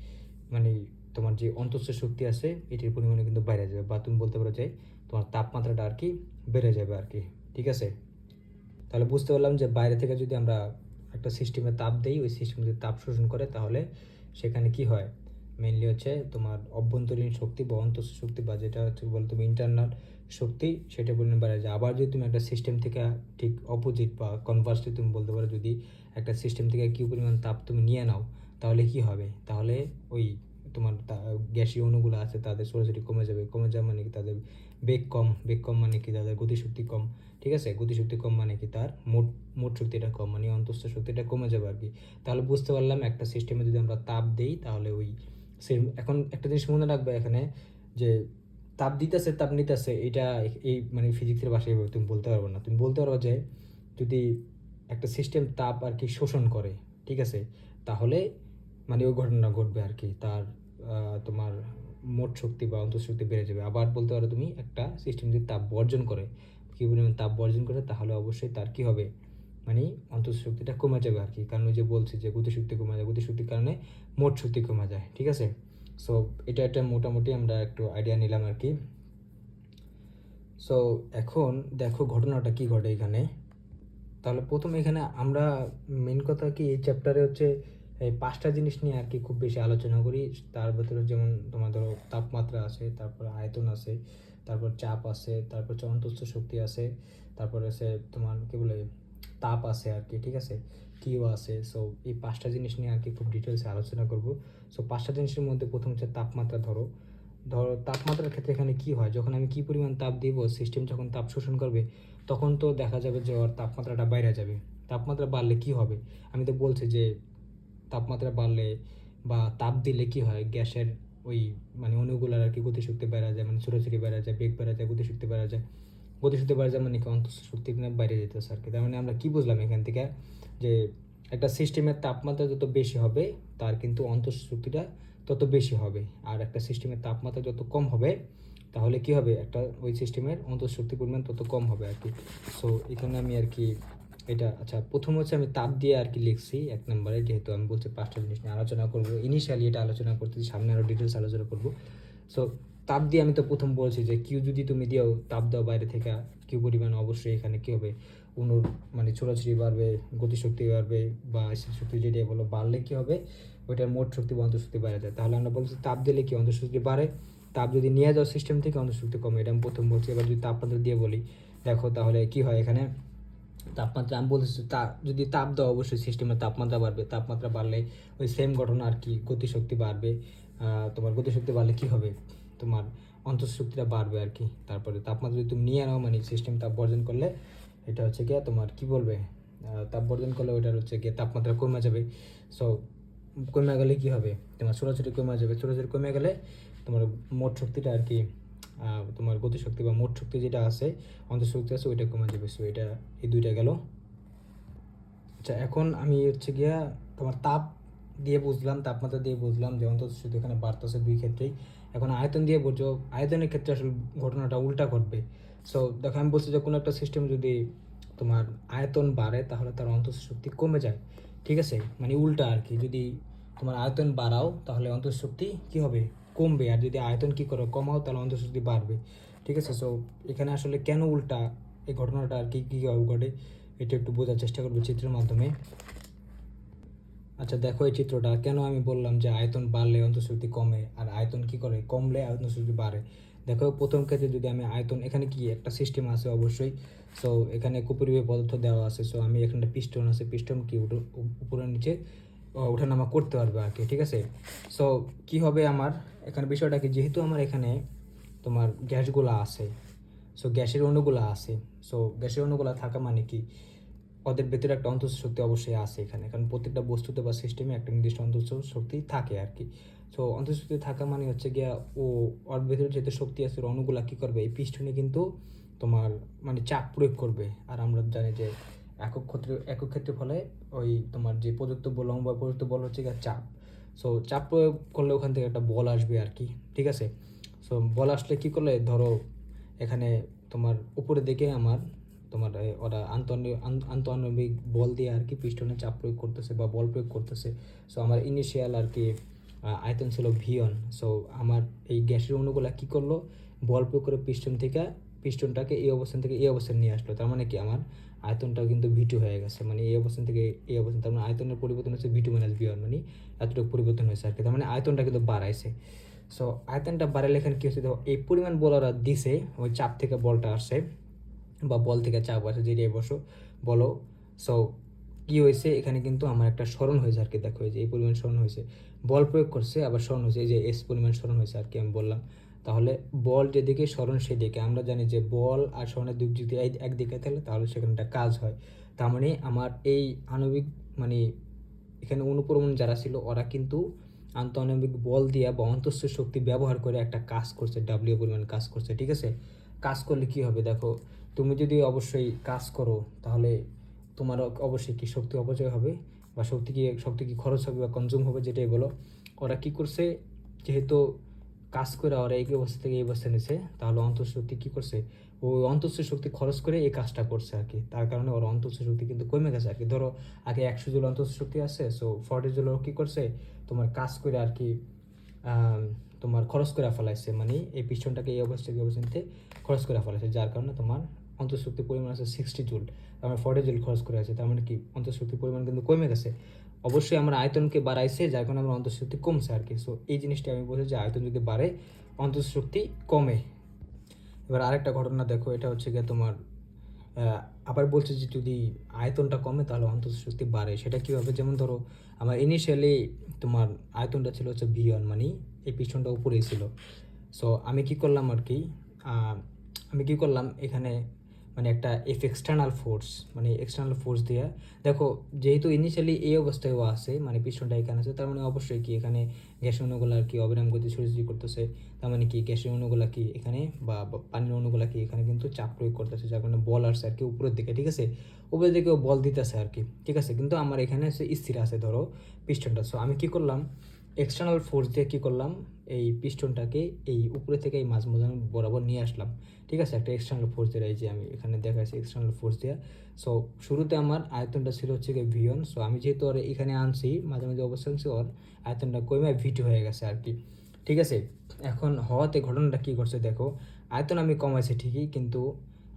মানে তোমার যে অন্তঃস্থ শক্তি আছে এটির পরিমাণে কিন্তু বাইরে যাবে, বা তুমি বলতে পারো যে তোমার তাপমাত্রাটা আর কি বেড়ে যাবে আর কি। ঠিক আছে, তাহলে বুঝতে পারলাম যে বাইরে থেকে যদি আমরা একটা সিস্টেমে তাপ দিই, ওই সিস্টেম যদি তাপ শোষণ করে, তাহলে সেখানে কি হয়, মেইনলি হচ্ছে তোমার অভ্যন্তরীণ শক্তি বা অন্তঃস্থ শক্তি, বা যেটা হচ্ছে বলে তুমি ইন্টারনাল শক্তি, সেটা পরিমাণ বেড়ে যায়। আবার যদি তুমি একটা সিস্টেম থেকে ঠিক অপোজিট বা কনভার্সলি তুমি বলতে পারো, যদি একটা সিস্টেম থেকে কি পরিমাণ তাপ তুমি নিয়ে নাও, তাহলে কি হবে, তাহলে ওই তোমার গ্যাসীয় অণুগুলো আছে তাদের ছোটাছুটি কমে যাবে। কমে যাওয়া মানে কি, তাদের বেগ কম। বেগ কম মানে কি, তাদের গতিশক্তি কম। ঠিক আছে, গতিশক্তি কম মানে কি, তার মোট মোট শক্তিটা কম, মানে অন্তঃস্থ শক্তিটা কমে যাবে আর কি। তাহলে বুঝতে পারলাম একটা সিস্টেমে যদি আমরা তাপ দিই, তাহলে ওই সেম। এখন একটা জিনিস মনে রাখবে এখানে, যে তাপ দিতেছে তাপ নিতেছে, এটা এই মানে ফিজিক্সের ভাষায় তুমি বলতে পারবে না। তুমি বলতে পারবো যে যদি একটা সিস্টেম তাপ আর কি শোষণ করে, ঠিক আছে, তাহলে মানে ওই ঘটনা ঘটবে আর কি, তার তোমার মোট শক্তি বা অন্তঃশক্তি বেড়ে যাবে। আবার বলতে পারো তুমি একটা সিস্টেম যদি তাপ বর্জন করে, কী পরিমাণ তাপ বর্জন করে, তাহলে অবশ্যই তার কী হবে, মানে অন্তঃশক্তিটা কমে যাবে আর কি। কারণ ওই যে বলছি যে গতিশক্তি কমে যায়, গতিশক্তির কারণে মোট শক্তি কমে যায়। ঠিক আছে, সো এটা একটা মোটামুটি আমরা একটু আইডিয়া নিলাম আর কি। সো এখন দেখো ঘটনাটা কি ঘটে এখানে। তাহলে প্রথম এখানে আমরা মেন কথা কি, এই চ্যাপ্টারে হচ্ছে এই 5টা জিনিস নিয়ে আর কি খুব বেশি আলোচনা করি। তার ভেতরে যেমন তোমার ধরো তাপমাত্রা আছে, তারপর আয়তন আছে, তারপর চাপ আছে, তারপর হচ্ছে অন্তঃস্থ শক্তি আছে, তারপর আছে তোমার কি বলে তাপ আছে আর কি। ঠিক আছে, কিউ আছে। সো এই 5টা জিনিস নিয়ে আর কি খুব ডিটেলসে আলোচনা করব। সো 5টা জিনিসের মধ্যে প্রথম হচ্ছে তাপমাত্রা। ধরো ধরো তাপমাত্রার ক্ষেত্রে এখানে কি হয়, যখন আমি কি পরিমাণ তাপ দিব, সিস্টেম যখন তাপ শোষণ করবে, তখন তো দেখা যাবে যে ওর তাপমাত্রাটা বাইরে যাবে। তাপমাত্রা বাড়লে কি হবে, আমি তো বলছি যে তাপমাত্রা বাড়লে বা তাপ দিলে কি হয়, গ্যাসের ওই মানে অণুগুলার আর কি গতিশক্তি বেড়ে যায়, মানে ছোটাছুটি বেড়ে যায়, বেগ বেড়ে যায়, গতিশক্তি বেড়ে যায়। গতিশক্তি বেড়ে যায় মানে কি, অন্তঃস্থ শক্তি বাইরে যেতেছে আর কি। তার মানে আমরা কি বুঝলাম এখান থেকে, যে একটা সিস্টেমের তাপমাত্রা যত বেশি হবে, তার কিন্তু অন্তঃস্থ শক্তিটা তত বেশি হবে। আর একটা সিস্টেমের তাপমাত্রা যত কম হবে, তাহলে কি হবে, একটা ওই সিস্টেমের অন্তঃস্থ শক্তির পরিমাণ তত কম হবে আর কি। সো এখানে আমি আর কি এটা, আচ্ছা প্রথম হচ্ছে আমি তাপ দিয়ে আর কি লিখছি 1 নম্বরে, যেহেতু আমি বলছি 5টা জিনিস নিয়ে আলোচনা করবো। ইনিশিয়ালি এটা আলোচনা করতেছি, সামনে আরও ডিটেলস আলোচনা করবো। সো তাপ দিয়ে আমি তো প্রথম বলছি যে কিউ যদি তুমি দিও, তাপ দাও বাইরে থেকে, কিউ পরিমাণ অবশ্যই এখানে কী হবে, অনুর মানে ছোটাছুটি বাড়বে, গতিশক্তি বাড়বে, বা স্থির শক্তি যেটাই বলো, বাড়লে কী হবে, ওইটার মোট শক্তি বা অন্তঃশক্তি বেড়ে যায়। তাহলে আমরা বলছি তাপ দিলে কি অন্তঃশক্তি বাড়ে, তাপ যদি নিয়ে যাও সিস্টেম থেকে, অন্তঃশক্তি কমে। এটা আমি প্রথম বলছি। এবার যদি তাপমাত্রা দিয়ে বলি, দেখো তাহলে কি হয় এখানে, তাপমাত্রা আমি বলতেছি যদি তাপ দাও, অবশ্যই সিস্টেমের তাপমাত্রা বাড়বে। তাপমাত্রা বাড়লে ওই সেম ঘটনা আর কি, গতিশক্তি বাড়বে। তোমার গতিশক্তি বাড়লে কি হবে, তোমার অন্তঃশক্তিটা বাড়বে আর কি। তারপরে তাপমাত্রা যদি তুমি নিয়ে নাও, মানে সিস্টেম তাপ বর্জন করলে, এটা হচ্ছে গিয়ে তোমার কি বলবে, তাপ বর্জন করলে ওইটার হচ্ছে গিয়ে তাপমাত্রা কমে যাবে। সো কমে গেলে কি হবে, তোমার ছোটাছুটি কমে যাবে। ছোটাছুটি কমে গেলে তোমার মোট শক্তিটা আর কি, তোমার গতিশক্তি বা মোট শক্তি যেটা আছে, অন্তঃশক্তি আছে, ওইটা কমে যাবে। সো এটা এই দুইটা গেল। আচ্ছা, এখন আমি হচ্ছে গিয়া তোমার তাপ দিয়ে বুঝলাম, তাপমাত্রা দিয়ে বুঝলাম যে অন্তত শুধু এখানে বাড়তেছে দুই ক্ষেত্রেই। এখন আয়তন দিয়ে বুঝো, আয়তনের ক্ষেত্রে আসলে ঘটনাটা উল্টা ঘটবে। সো দেখো আমি বলছি যে কোনো একটা সিস্টেম যদি তোমার আয়তন বাড়ে তাহলে তার অন্তঃ শক্তি কমে যায়, ঠিক আছে, মানে উল্টা আর কি। যদি তোমার আয়তন বাড়াও তাহলে অন্তঃ শক্তি কী হবে, কমবে, আর যদি আয়তন কী করো কমাও তাহলে অন্তঃ শক্তি বাড়বে, ঠিক আছে। সো এখানে আসলে কেন উল্টা এই ঘটনাটা আর কি কীভাবে ঘটে এটা একটু বোঝার চেষ্টা করবো চিত্রের মাধ্যমে। আচ্ছা দেখো এই চিত্রটা, কেন আমি বললাম যে আয়তন বাড়লে অন্তঃশক্তি কমে আর আয়তন কি করে কমলে অন্তঃশক্তি বাড়ে। দেখো প্রথম ক্ষেত্রে যদি আমি আয়তন, এখানে কি একটা সিস্টেম আছে অবশ্যই। সো এখানে কুপরিবে পদার্থ দেওয়া আছে। সো আমি এখানে পিস্টন আছে, পিস্টন কি উপরে নিচে ওঠানামা করতে পারবে আর কি, ঠিক আছে। সো কি হবে আমার এখানে বিষয়টা কি, যেহেতু আমার এখানে তোমার গ্যাসগুলো আছে, সো গ্যাসের অণুগুলো আছে। সো গ্যাসের অণুগুলো থাকা মানে কি, ওদের ভেতরে একটা অন্তঃ শক্তি অবশ্যই আছে এখানে, কারণ প্রত্যেকটা বস্তুতে বা সিস্টেমে একটা নির্দিষ্ট অন্তঃ শক্তি থাকে আর কি। সো অন্তঃ শক্তি থাকা মানে হচ্ছে গিয়া ওর ভেতরে যেহেতু শক্তি আছে, ওর অণুগুলা কী করবে, এই পিস্টনে কিন্তু তোমার মানে চাপ প্রয়োগ করবে। আর আমরা জানি যে একক ক্ষেত্রে ফলে ওই তোমার যে প্রযুক্ত বল বা প্রযুক্ত বল হচ্ছে গিয়া চাপ। সো চাপ প্রয়োগ করলে ওখান থেকে একটা বল আসবে আর কি, ঠিক আছে। সো বল আসলে কী করলে, ধরো এখানে তোমার উপরের দিকে আমার তোমার ওরা আন্তঃআণবিক বল দিয়ে আর কি পিস্টনে চাপ প্রয়োগ করতেছে বা বল প্রয়োগ করতেছে। সো আমার ইনিশিয়াল আর কি আয়তন ছিল V1। সো আমার এই গ্যাসের অণুগুলা কী করলো, বল প্রয়োগ করে পিস্টনটাকে এই অবস্থান থেকে এই অবস্থানে নিয়ে আসলো। তার মানে কি আমার আয়তনটাও কিন্তু V2 হয়ে গেছে, মানে এই অবস্থান থেকে এই অবস্থান, তার মানে আয়তনের পরিবর্তন হচ্ছে V2 - V1, মানে এতটুকু পরিবর্তন হয়েছে আর কি। তার মানে আয়তনটা কিন্তু বাড়াইছে। সো আয়তনটা বাড়ালে এখানে কী হচ্ছে, দেখো এই পরিমাণ বল ওরা দিছে, ওই চাপ থেকে বলটা আসছে বা বল থেকে চাপ আসে যেটাই বলো। সো কী হয়েছে এখানে কিন্তু আমার একটা স্মরণ হয়েছে আর কি। দেখো এই যে এই পরিমাণ স্মরণ হয়েছে, বল প্রয়োগ করছে আবার স্মরণ হয়েছে, এই যে এস পরিমাণ স্মরণ হয়েছে আর কি আমি বললাম। তাহলে বল যেদিকে স্মরণ সেদিকে, আমরা জানি যে বল আর স্মরণের দিক যদি একদিকে থাকে তাহলে সেখানে একটা কাজ হয়। তার মানে আমার এই আণবিক মানে এখানে অনুপ্রমাণ যারা ছিল ওরা কিন্তু আন্তঃআণবিক বল দিয়া বা অন্তঃস্থ শক্তি ব্যবহার করে একটা কাজ করছে, ডাব্লিউ পরিমাণ কাজ করছে, ঠিক আছে। কাজ করলে কি হবে দেখো, তুমি যদি অবশ্যই কাজ করো তাহলে তোমার অবশ্যই কি শক্তি অপচয় হবে বা শক্তি কি খরচ হবে বা কনজিউম হবে, যেটাই বলো। ওরা কি করছে, যেহেতু কাজ করে ওরা এই অবস্থা থেকে এই অবস্থা নিছে, তাহলে অন্তঃশক্তি কি করছে, ওই অন্তঃস্থ শক্তি খরচ করে এই কাজটা করছে আর কি। তার কারণে ওর অন্তঃস্থ শক্তি কিন্তু কমে গেছে আর কি। ধরো আগে 100 জুল অন্তঃস্থ শক্তি আছে, সো 40 জুল কি করছে, তোমার কাজ করে আর কি তোমার খরচ করে ফেলাইছে, মানে এই পিস্টনটাকে এই অবস্থা থেকে অবস্থাতে খরচ করে ফেলাইছে, যার কারণে তোমার অন্তঃশক্তির পরিমাণ আছে 60 জুল, তার মানে 40 জুল খরচ করে আছে, তার মানে কি অন্তঃশক্তির পরিমাণ কিন্তু কমে গেছে। অবশ্যই আমরা আয়তনকে বাড়াইছে, যার কারণে আমার অন্তঃশক্তি কমছে আর কি। সো এই জিনিসটা আমি বলছি যে আয়তন যদি বাড়ে অন্তঃশক্তি কমে। এবার আরেকটা ঘটনা দেখো, এটা হচ্ছে গিয়ে তোমার আবার বলছে যে যদি আয়তনটা কমে তাহলে অন্তঃশক্তি বাড়ে। সেটা কীভাবে, যেমন ধরো আমার ইনিশিয়ালি তোমার আয়তনটা ছিল হচ্ছে V1, মানে এই পিছনটা উপরেই ছিল। সো আমি কি করলাম আর কি, এখানে মানে একটা এক্সটার্নাল ফোর্স, মানে এক্সটার্নাল ফোর্স দিয়ে, দেখো যেহেতু ইনিশিয়ালি এই অবস্থায়ও আছে, মানে পিছনটা এখানে আছে, তার মানে অবশ্যই কি এখানে গ্যাসের অণুগুলো আর কি অবিরাম গতি ছড়িয়ে করতেছে। তার মানে কি গ্যাসের অণুগুলা কি এখানে বা পানির অণুগুলা কি এখানে কিন্তু চাপ প্রয়োগ করতেছে, যার কারণে বল আসছে আর কি উপরের দিকে, ঠিক আছে। উপরের দিকেও বল দিতেছে আর কি, ঠিক আছে। কিন্তু আমার এখানে স্থির আছে ধরো পিস্টনটা। সো আমি কি করলাম, এক্সটার্নাল ফোর্স দিয়ে কী করলাম, এই পিস্টনটাকে এই উপরে থেকে এই মাঝ বরাবর নিয়ে আসলাম, ঠিক আছে, একটা এক্সটার্নাল ফোর্স দিয়ে। এই যে আমি এখানে দেখাচ্ছি এক্সটার্নাল ফোর্স দিয়ে। সো শুরুতে আমার আয়তনটা ছিল হচ্ছে গিয়ে V1। সো আমি যেহেতু ওর এখানে আনছি মাঝে অবস্থান ছিল, ওর আয়তনটা কমে V2 হয়ে গেছে আর কি, ঠিক আছে। এখন হওয়াতে ঘটনাটা কী করছে দেখো, আয়তন আমি কমাইছি ঠিকই, কিন্তু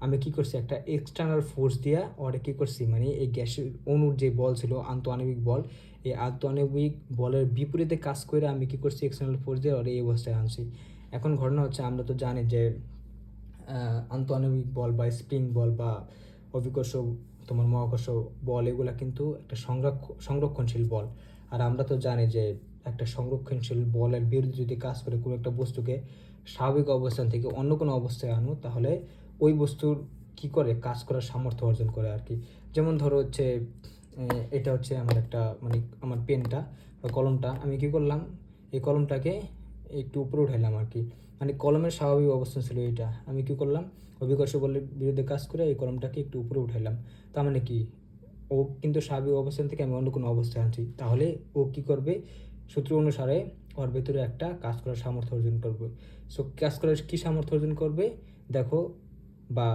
আমি কি করছি একটা এক্সটার্নাল ফোর্স দিয়া ওরে কী করছি, মানে এই গ্যাসের অণুর যে বল ছিল আন্তঃআণবিক বল, এই আন্তঃআণবিক বলের বিপরীতে কাজ করে আমি কি করছি এক্সটার্নাল ফোর্স দিয়ে ওরে এই অবস্থায় আনছি। এখন ঘটনা হচ্ছে আমরা তো জানি যে আন্তঃআণবিক বল বা স্প্রিং বল বা অভিকর্ষ তোমার মহাকর্ষ বল এগুলা কিন্তু একটা সংরক্ষণশীল বল। আর আমরা তো জানি যে একটা সংরক্ষণশীল বলের বিরুদ্ধে যদি কাজ করে কোনো একটা বস্তুকে স্বাভাবিক অবস্থান থেকে অন্য কোনো অবস্থায় আনো, তাহলে ওই বস্তুর কি করে কাজ করার সামর্থ্য অর্জন করে আর কি। যেমন ধরো হচ্ছে এটা হচ্ছে আমার একটা মানে আমার পেনটা বা কলমটা, আমি কি করলাম এই কলমটাকে একটু উপরে উঠাইলাম আর কি, মানে কলমের স্বাভাবিক অবস্থান ছিল এটা, আমি কি করলাম অভিকর্ষ বলের বিরুদ্ধে কাজ করে এই কলমটাকে একটু উপরে উঠাইলাম। তার মানে কি ও কিন্তু স্বাভাবিক অবস্থান থেকে আমি অন্য কোনো অবস্থায় আনছি, তাহলে ও কী করবে, সূত্র অনুসারে ওর ভেতরে একটা কাজ করার সামর্থ্য অর্জন করবে। সো কাজ করার কী সামর্থ্য অর্জন করবে দেখো, বা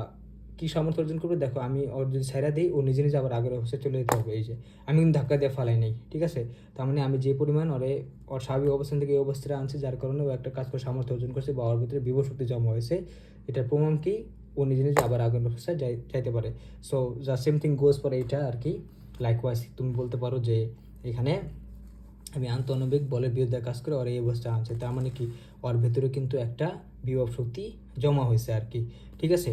কী সামর্থ্য অর্জন করবে দেখো, আমি ওর যদি ছাইড়া দিই ও নিজে নিজে আবার আগের অবস্থায় চলে যেতে হবে। এই যে আমি কিন্তু ধাক্কা দিয়ে ফালাই নেই, ঠিক আছে? তার মানে আমি যে পরিমাণ ওর স্বাভাবিক অবস্থান থেকে এই অবস্থায় আনছি, যার কারণে ও একটা কাজ করার সামর্থ্য অর্জন করছে বা ওর ভিতরে বিভব শক্তি জমা হয়েছে। এটার প্রমাণ কি, ও নিজে নিজে আবার আগের অবস্থায় যাইতে পারে। সো যা সেম থিং গোজ পরে এটা আর কি। লাইকওয়াইজ তুমি বলতে পারো যে এখানে আমি আন্তঃআণবিক বলের বিরুদ্ধে কাজ করে ওর এই অবস্থায় আনছে, তার মানে কি ওর ভেতরে কিন্তু একটা বিভব শক্তি জমা হয়েছে আর কি, ঠিক আছে?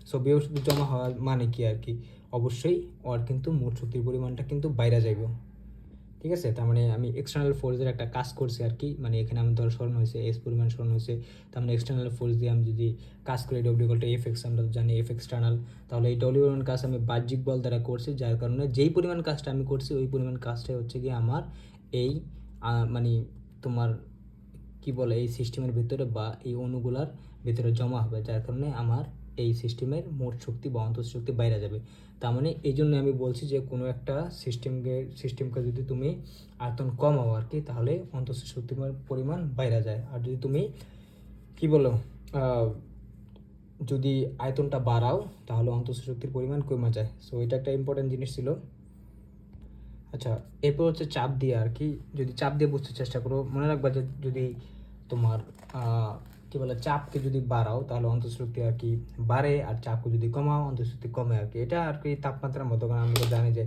সো বিভব শক্তি জমা হওয়ার মানে কি আর কি, অবশ্যই ওর কিন্তু মোট শক্তির পরিমাণটা কিন্তু বাইরে যাইব, ঠিক আছে? তার মানে আমি এক্সটার্নাল ফোর্সের একটা কাজ করছি আর কি, মানে এখানে আমি ধরো স্মরণ হয়েছে এস পরিমাণ স্মরণ হয়েছে, তার মানে এক্সটার্নাল ফোর্স দিয়ে আমি যদি কাজ করি ডব্লিউ এফ এক্স, আমরা জানি এফ এক্সটার্নাল, তাহলে এই ডব্লিউ পরিমাণ কাজ আমি বাহ্যিক বল দ্বারা করছি, যার কারণে যেই পরিমাণ কাজটা আমি করছি ওই পরিমাণ কাজটাই হচ্ছে কি আমার এই মানে তোমার কি বলে এই সিস্টেমের ভিতরে বা এই অণুগুলার ভিতরে জমা হবে, যার কারণে আমার এই সিস্টেমের মোট শক্তি বা অন্তঃ শক্তি বাইরে যাবে। তার মানে এই জন্য আমি বলছি যে কোনো একটা সিস্টেমকে যদি তুমি আয়তন কমাও আর কি, তাহলে অন্তঃ শক্তির পরিমাণ বাইরে যায়। আর যদি তুমি কি বলো যদি আয়তনটা বাড়াও তাহলে অন্তঃ শক্তির পরিমাণ কমে যায়। সো এটা একটা ইম্পর্টেন্ট জিনিস ছিল। আচ্ছা, এরপর হচ্ছে চাপ দিয়ে আর কি, যদি চাপ দিয়ে বুঝতে চেষ্টা করো, মনে রাখবা যে যদি তোমার কী বলে চাপকে যদি বাড়াও তাহলে অন্তঃশক্তি আর কি বাড়ে, আর চাপকে যদি কমাও অন্তঃশক্তি কমে আর কি। এটা আর কি তাপমাত্রার মতো, কারণ আমরা জানি যে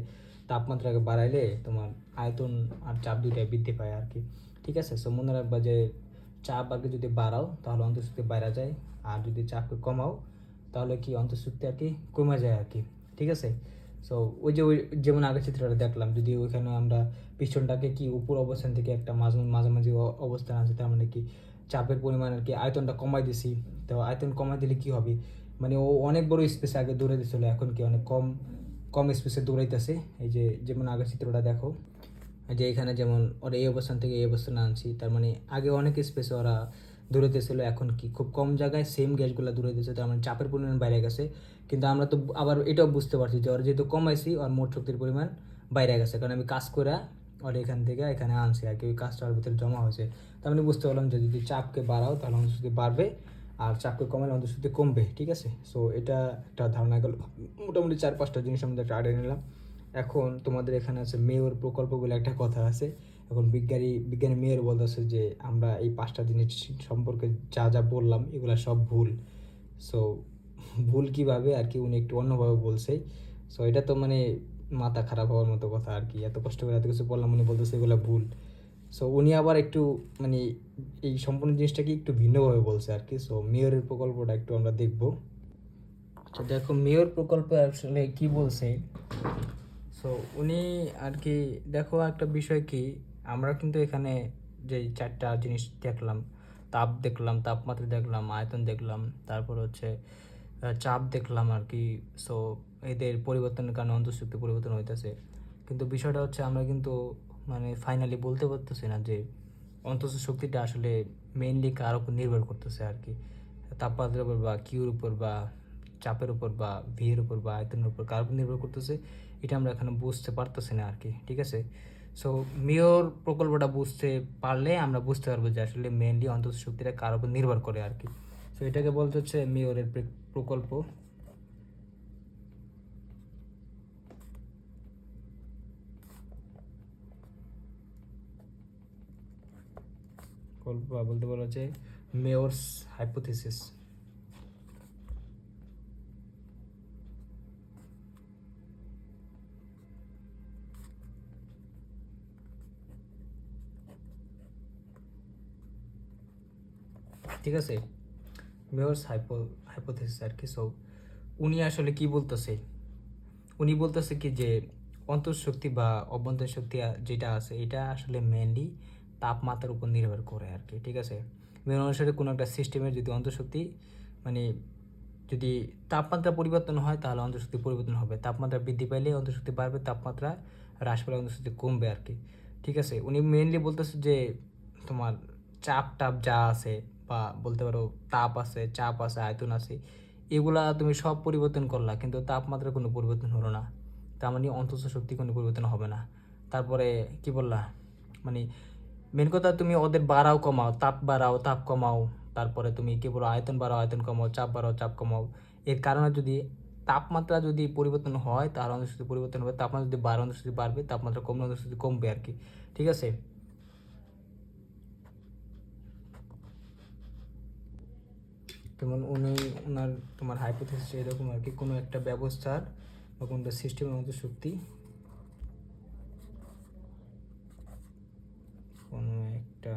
তাপমাত্রাকে বাড়াইলে তোমার আয়তন আর চাপ দুইটাই বৃদ্ধি পায় আর কি, ঠিক আছে? সো মনে রাখবা যে চাপ আর কি যদি বাড়াও তাহলে অন্তঃশক্তি বাইরে যায়, আর যদি চাপকে কমাও তাহলে কি অন্তঃশক্তি আর কি কমে যায় আর কি, ঠিক আছে? সো ওই যেমন আগের চিত্রটা দেখলাম, যদি ওইখানে আমরা পিস্টনটাকে কি উপর অবস্থান থেকে একটা মাঝামাঝি অবস্থান আছে, তার মানে কি চাপের পরিমাণ আর কি আয়তনটা কমাই দিছি। তো আয়তন কমাই দিলে কি হবে, মানে ও অনেক বড় স্পেসে আগে দৌড়ে দিচ্ছিল, এখন কি অনেক কম কম স্পেসে দৌড়াইতেছে। এই যে যেমন আগের চিত্রটা দেখো, যে এখানে যেমন ওরা এই অবস্থান থেকে এই অবস্থানে আনছি, তার মানে আগে অনেক স্পেসে ওরা দৌড়াইতেছিল, এখন কি খুব কম জায়গায় সেম গ্যাসগুলো দৌড়াইতেছে, তার মানে চাপের পরিমাণ বাইরে গেছে। কিন্তু আমরা তো আবার এটাও বুঝতে পারছি যে ওরা যেহেতু কমাইছি ওর মোট শক্তির পরিমাণ বাইরে গেছে, কারণ আমি কাজ করে ওর এখান থেকে এখানে আনছি আর কি, ওই কাজটা ওর ভিতরে জমা হয়েছে। তার মানে বুঝতে পারলাম যে যদি চাপকে বাড়াও তাহলে অন্তঃশক্তি বাড়বে, আর চাপকে কমালে অন্তঃশক্তি কমবে, ঠিক আছে? সো এটা একটা ধারণা গেল। মোটামুটি 4-5টা জিনিস আমাদের একটা আইডিয়া নিলাম। এখন তোমাদের এখানে আছে মেয়র প্রকল্প বলে একটা কথা আছে। এখন বিজ্ঞানী মেয়র বলতেছে যে আমরা এই 5টা জিনিস সম্পর্কে যা যা বললাম এগুলো সব ভুল। সো ভুল কিভাবে আর কি, উনি একটু অন্যভাবে বলছে। সো এটা তো মানে মাথা খারাপ হওয়ার মতো কথা আর কি, এত কষ্ট করে এত কিছু বললাম উনি বলতেছে এগুলো ভুল। সো উনি আবার একটু মানে এই সম্পূর্ণ জিনিসটাকে একটু ভিন্নভাবে বলছে আর কি। সো মেয়রের প্রকল্পটা একটু আমরা দেখবো। আচ্ছা দেখো, মেয়র প্রকল্প আসলে কি বলছে। সো উনি আর কি দেখো একটা বিষয় কি, আমরা কিন্তু এখানে যে 4টা জিনিস দেখলাম, তাপ দেখলাম, তাপমাত্রা দেখলাম, আয়তন দেখলাম, তারপর হচ্ছে চাপ দেখলাম আর কি। সো এদের পরিবর্তনের কারণে অন্তঃশক্তি পরিবর্তন হইতেছে, কিন্তু বিষয়টা হচ্ছে আমরা কিন্তু মানে ফাইনালি বলতে পারতেছি না যে অন্তঃশক্তিটা আসলে মেইনলি কার উপর নির্ভর করতেছে আর কি, তাপমাত্রার উপর বা কিউর উপর বা চাপের উপর বা ভি এর উপর বা আয়তনের উপর কার উপর নির্ভর করতেছে, এটা আমরা এখানে বুঝতে পারতেছি না আর কি, ঠিক আছে? সো মেয়র প্রকল্পটা বুঝতে পারলে আমরা বুঝতে পারবো যে আসলে মেইনলি অন্তঃশক্তিটা কার উপর নির্ভর করে আর কি। সো এটাকে বলতে হচ্ছে মেয়রের প্রকল্প বলতে বলা হচ্ছে মেয়রস হাইপোথিসিস। ঠিক আছে, মেয়রস হাইপোথিসিস আর কি। সো উনি আসলে কি বলতেছে, উনি বলতেছে কি যে অন্তঃশক্তি বা অভ্যন্তরীণ শক্তি যেটা আছে এটা আসলে মেনলি তাপমাত্রার উপর নির্ভর করে আর কি, ঠিক আছে? মেয়র অনুসারে কোনো একটা সিস্টেমের যদি অন্তঃশক্তি মানে যদি তাপমাত্রা পরিবর্তন হয় তাহলে অন্তঃশক্তি পরিবর্তন হবে, তাপমাত্রা বৃদ্ধি পাইলে অন্তঃশক্তি বাড়বে, তাপমাত্রা হ্রাস পেলে অন্তঃশক্তি কমবে আর কি, ঠিক আছে? উনি মেনলি বলতেছে যে তোমার চাপ যা আছে বা বলতে পারো তাপ আছে, চাপ আছে, আয়তন আছে, এগুলা তুমি সব পরিবর্তন করলা কিন্তু তাপমাত্রার কোনো পরিবর্তন হলো না, তার মানে অন্তঃস্থ শক্তি কোনো পরিবর্তন হবে না। তারপরে কি বললা, মানে মেন কথা তুমি ওদের বাড়াও কমাও, তাপ বাড়াও তাপ কমাও, তারপরে তুমি কি বলো আয়তন বাড়াও আয়তন কমাও, চাপ বাড়াও চাপ কমাও, এর কারণে যদি তাপমাত্রা যদি পরিবর্তন হয় তাহলে অন্তঃস্থিতি পরিবর্তন হবে, তাপমাত্রা যদি বাড়ে অন্তঃস্থিতি বাড়বে, তাপমাত্রা কমলে অন্তঃস্থিতি কমবে আর কি। ঠিক আছে, যেমন উনি ওনার তোমার হাইপোথিসিস এরকম আর কি, কোনো একটা ব্যবস্থার বা কোনো একটা সিস্টেমের মধ্যে শক্তি, কোনো একটা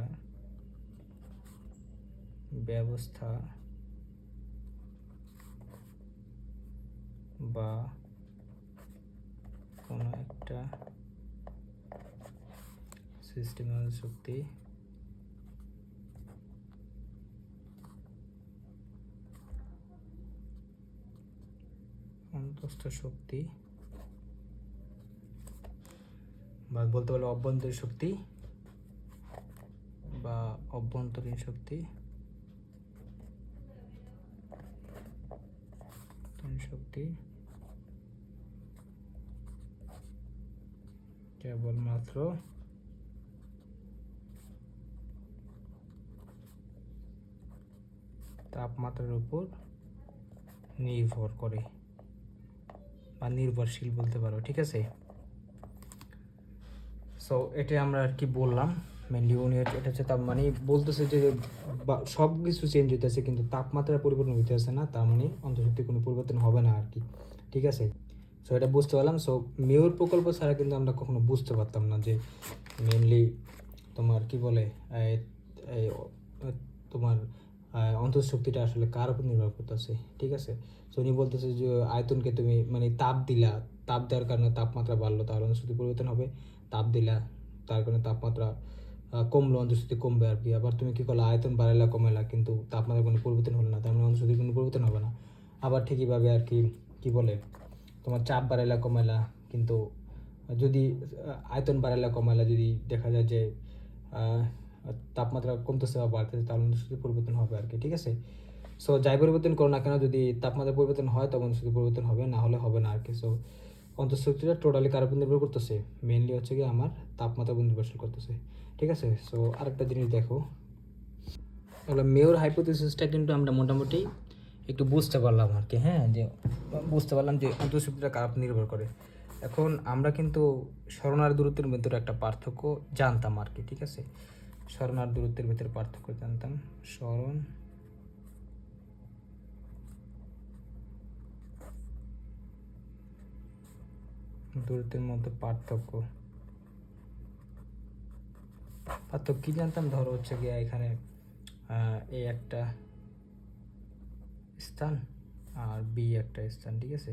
ব্যবস্থা বা কোনো একটা সিস্টেমের শক্তি অন্তঃস্থ শক্তি বা বলতে পারলে অভ্যন্তরীণ শক্তি বা অভ্যন্তরীণ শক্তি শক্তি কেবলমাত্র তাপমাত্রার উপর নির্ভর করে বা নির্ভরশীল বলতে পারো। ঠিক আছে, সো এটা আমরা আর কি বললাম মেনলি উনি এটা হচ্ছে তাপ মানে বলতেছে যে সব কিছু চেঞ্জ হইতেছে কিন্তু তাপমাত্রার পরিবর্তন হইতেছে না, তার মানে অন্তঃশক্তি কোনো পরিবর্তন হবে না আর কি। ঠিক আছে, সো এটা বুঝতে পারলাম। সো মেয়র প্রকল্প ছাড়া কিন্তু আমরা কখনো বুঝতে পারতাম না যে মেনলি তোমার কি বলে তোমার অন্তঃশক্তিটা আসলে কার উপর নির্ভর করতেছে। ঠিক আছে, সো উনি বলতেছে যে আয়তনকে তুমি মানে তাপ দিলা, তাপ দেওয়ার কারণে তাপমাত্রা বাড়লো তাহলে অন্তঃশক্তি পরিবর্তন হবে, তাপ দিলা তার কারণে তাপমাত্রা কমলো অন্তঃশক্তি কমবে আর কি। আবার তুমি কি করলা আয়তন বাড়াইলা কমাইলা কিন্তু তাপমাত্রা কোনো পরিবর্তন হলো না, তার মানে অন্তঃশক্তি কোনো পরিবর্তন হবে না। আবার ঠিকইভাবে আর কি কি বলে তোমার চাপ বাড়াইলা কমাইলা কিন্তু যদি আয়তন বাড়াইলা কমাইলা যদি দেখা যায় যে তাপমাত্রা কমতেছে বা বাড়তেছে তাহলে অন্তঃশক্তি পরিবর্তন হবে আর কি। ঠিক আছে, সো যাই পরিবর্তন করো না কেন যদি তাপমাত্রা পরিবর্তন হয় তখন অন্তঃশক্তি পরিবর্তন হবে, না হলে হবে না আর কি। সো অন্তঃশক্তিটা টোটালি কার উপর নির্ভর করতেছে, মেনলি হচ্ছে কি আমার তাপমাত্রার উপর নির্ভরশীল করতেছে। ঠিক আছে, সো আরেকটা জিনিস দেখো, তাহলে মেয়র হাইপোথিসিসটা কিন্তু আমরা মোটামুটি একটু বুঝতে পারলাম আর কি। হ্যাঁ, যে বুঝতে পারলাম যে অন্তঃশক্তিটা কার উপর নির্ভর করে। এখন আমরা কিন্তু সরণ আর দূরত্বের ভিতরে একটা পার্থক্য জানতাম আর কি। ঠিক আছে, সরণ আর দূরত্বের ভিতরে পার্থক্য জানতাম, সরণ দূরত্বের মধ্যে পার্থক্য কি জানতাম, ধরো হচ্ছে গিয়ে এখানে এ একটা স্থান আর বি একটা স্থান। ঠিক আছে,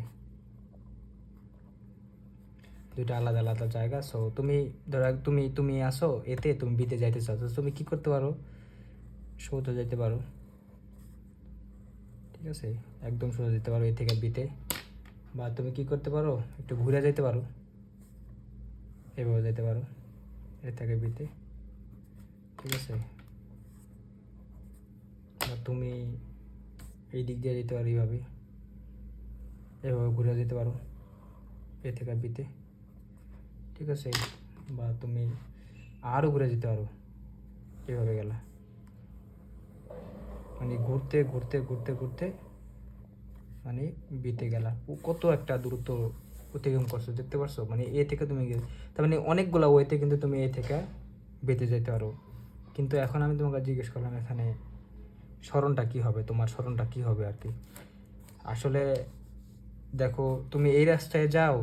দুইটা আলাদা আলাদা জায়গা। সো তুমি ধরো তুমি আসো এতে, তুমি বিতে যাইতে চাও, তো তুমি কি করতে পারো, সোজা যেতে পারো। ঠিক আছে, একদম সোজা যেতে পারো এ থেকে বিতে, বা তুমি কি করতে পারো একটু ঘুরে যেতে পারো, এভাবে যেতে পারো এ থেকে বিতে। ঠিক আছে, বা তুমি এই দিক দিয়ে যেতে পারো এইভাবে, এভাবে ঘুরে যেতে পারো এ থেকে বিতে। ঠিক আছে, বা তুমি আরও ঘুরে যেতে পারো, এভাবে গেলা, মানে ঘুরতে ঘুরতে ঘুরতে ঘুরতে মানে বিতে গেলা, কত একটা দূরত্ব অতিক্রম করছো দেখতে পারছো। মানে এ থেকে তুমি তার মানে অনেকগুলো ওয়েতে কিন্তু তুমি এ থেকে বেঁধে যেতে পারো। কিন্তু এখন আমি তোমাকে জিজ্ঞেস করলাম এখানে স্মরণটা কী হবে, তোমার স্মরণটা কী হবে আর কি। আসলে দেখো তুমি এই রাস্তায় যাও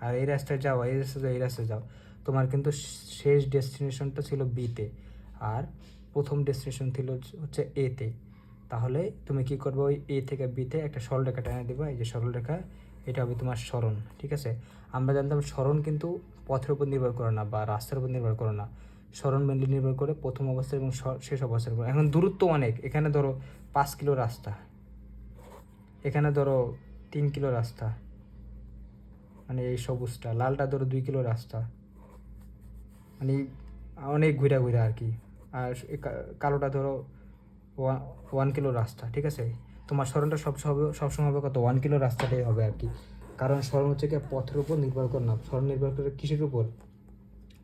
আর এই রাস্তায় যাও, এই রাস্তায় যাও, এই রাস্তায় যাও, তোমার কিন্তু শেষ ডেস্টিনেশনটা ছিল বিতে আর প্রথম ডেস্টিনেশন ছিল হচ্ছে এতে। তাহলে তুমি কি করবে, ওই এ থেকে বিতে একটা সরলরেখা টেনে দেবে, এই যে সরলরেখা, এটা হবে তোমার স্মরণ। ঠিক আছে, আমরা জানতাম স্মরণ কিন্তু পথের উপর নির্ভর করে না বা রাস্তার উপর নির্ভর করে না, স্মরণ মেনলি নির্ভর করে প্রথম অবস্থা এবং শেষ অবস্থার উপর। এখন দূরত্ব অনেক, এখানে ধরো 5 কিলো রাস্তা, এখানে ধরো 3 কিলো রাস্তা, মানে এই সবুজটা, লালটা ধরো 2 কিলো রাস্তা, মানে অনেক ঘুরা ঘুরা আর কি। আর কালোটা ধরো 1 কিলো রাস্তা। ঠিক আছে, তোমার স্মরণটা সবসময় হবে কত, 1 কিলো রাস্তাটাই হবে আর কি। কারণ স্মরণ হচ্ছে কি পথের উপর নির্ভর করে না, স্মরণ নির্ভর করে কিসের উপর?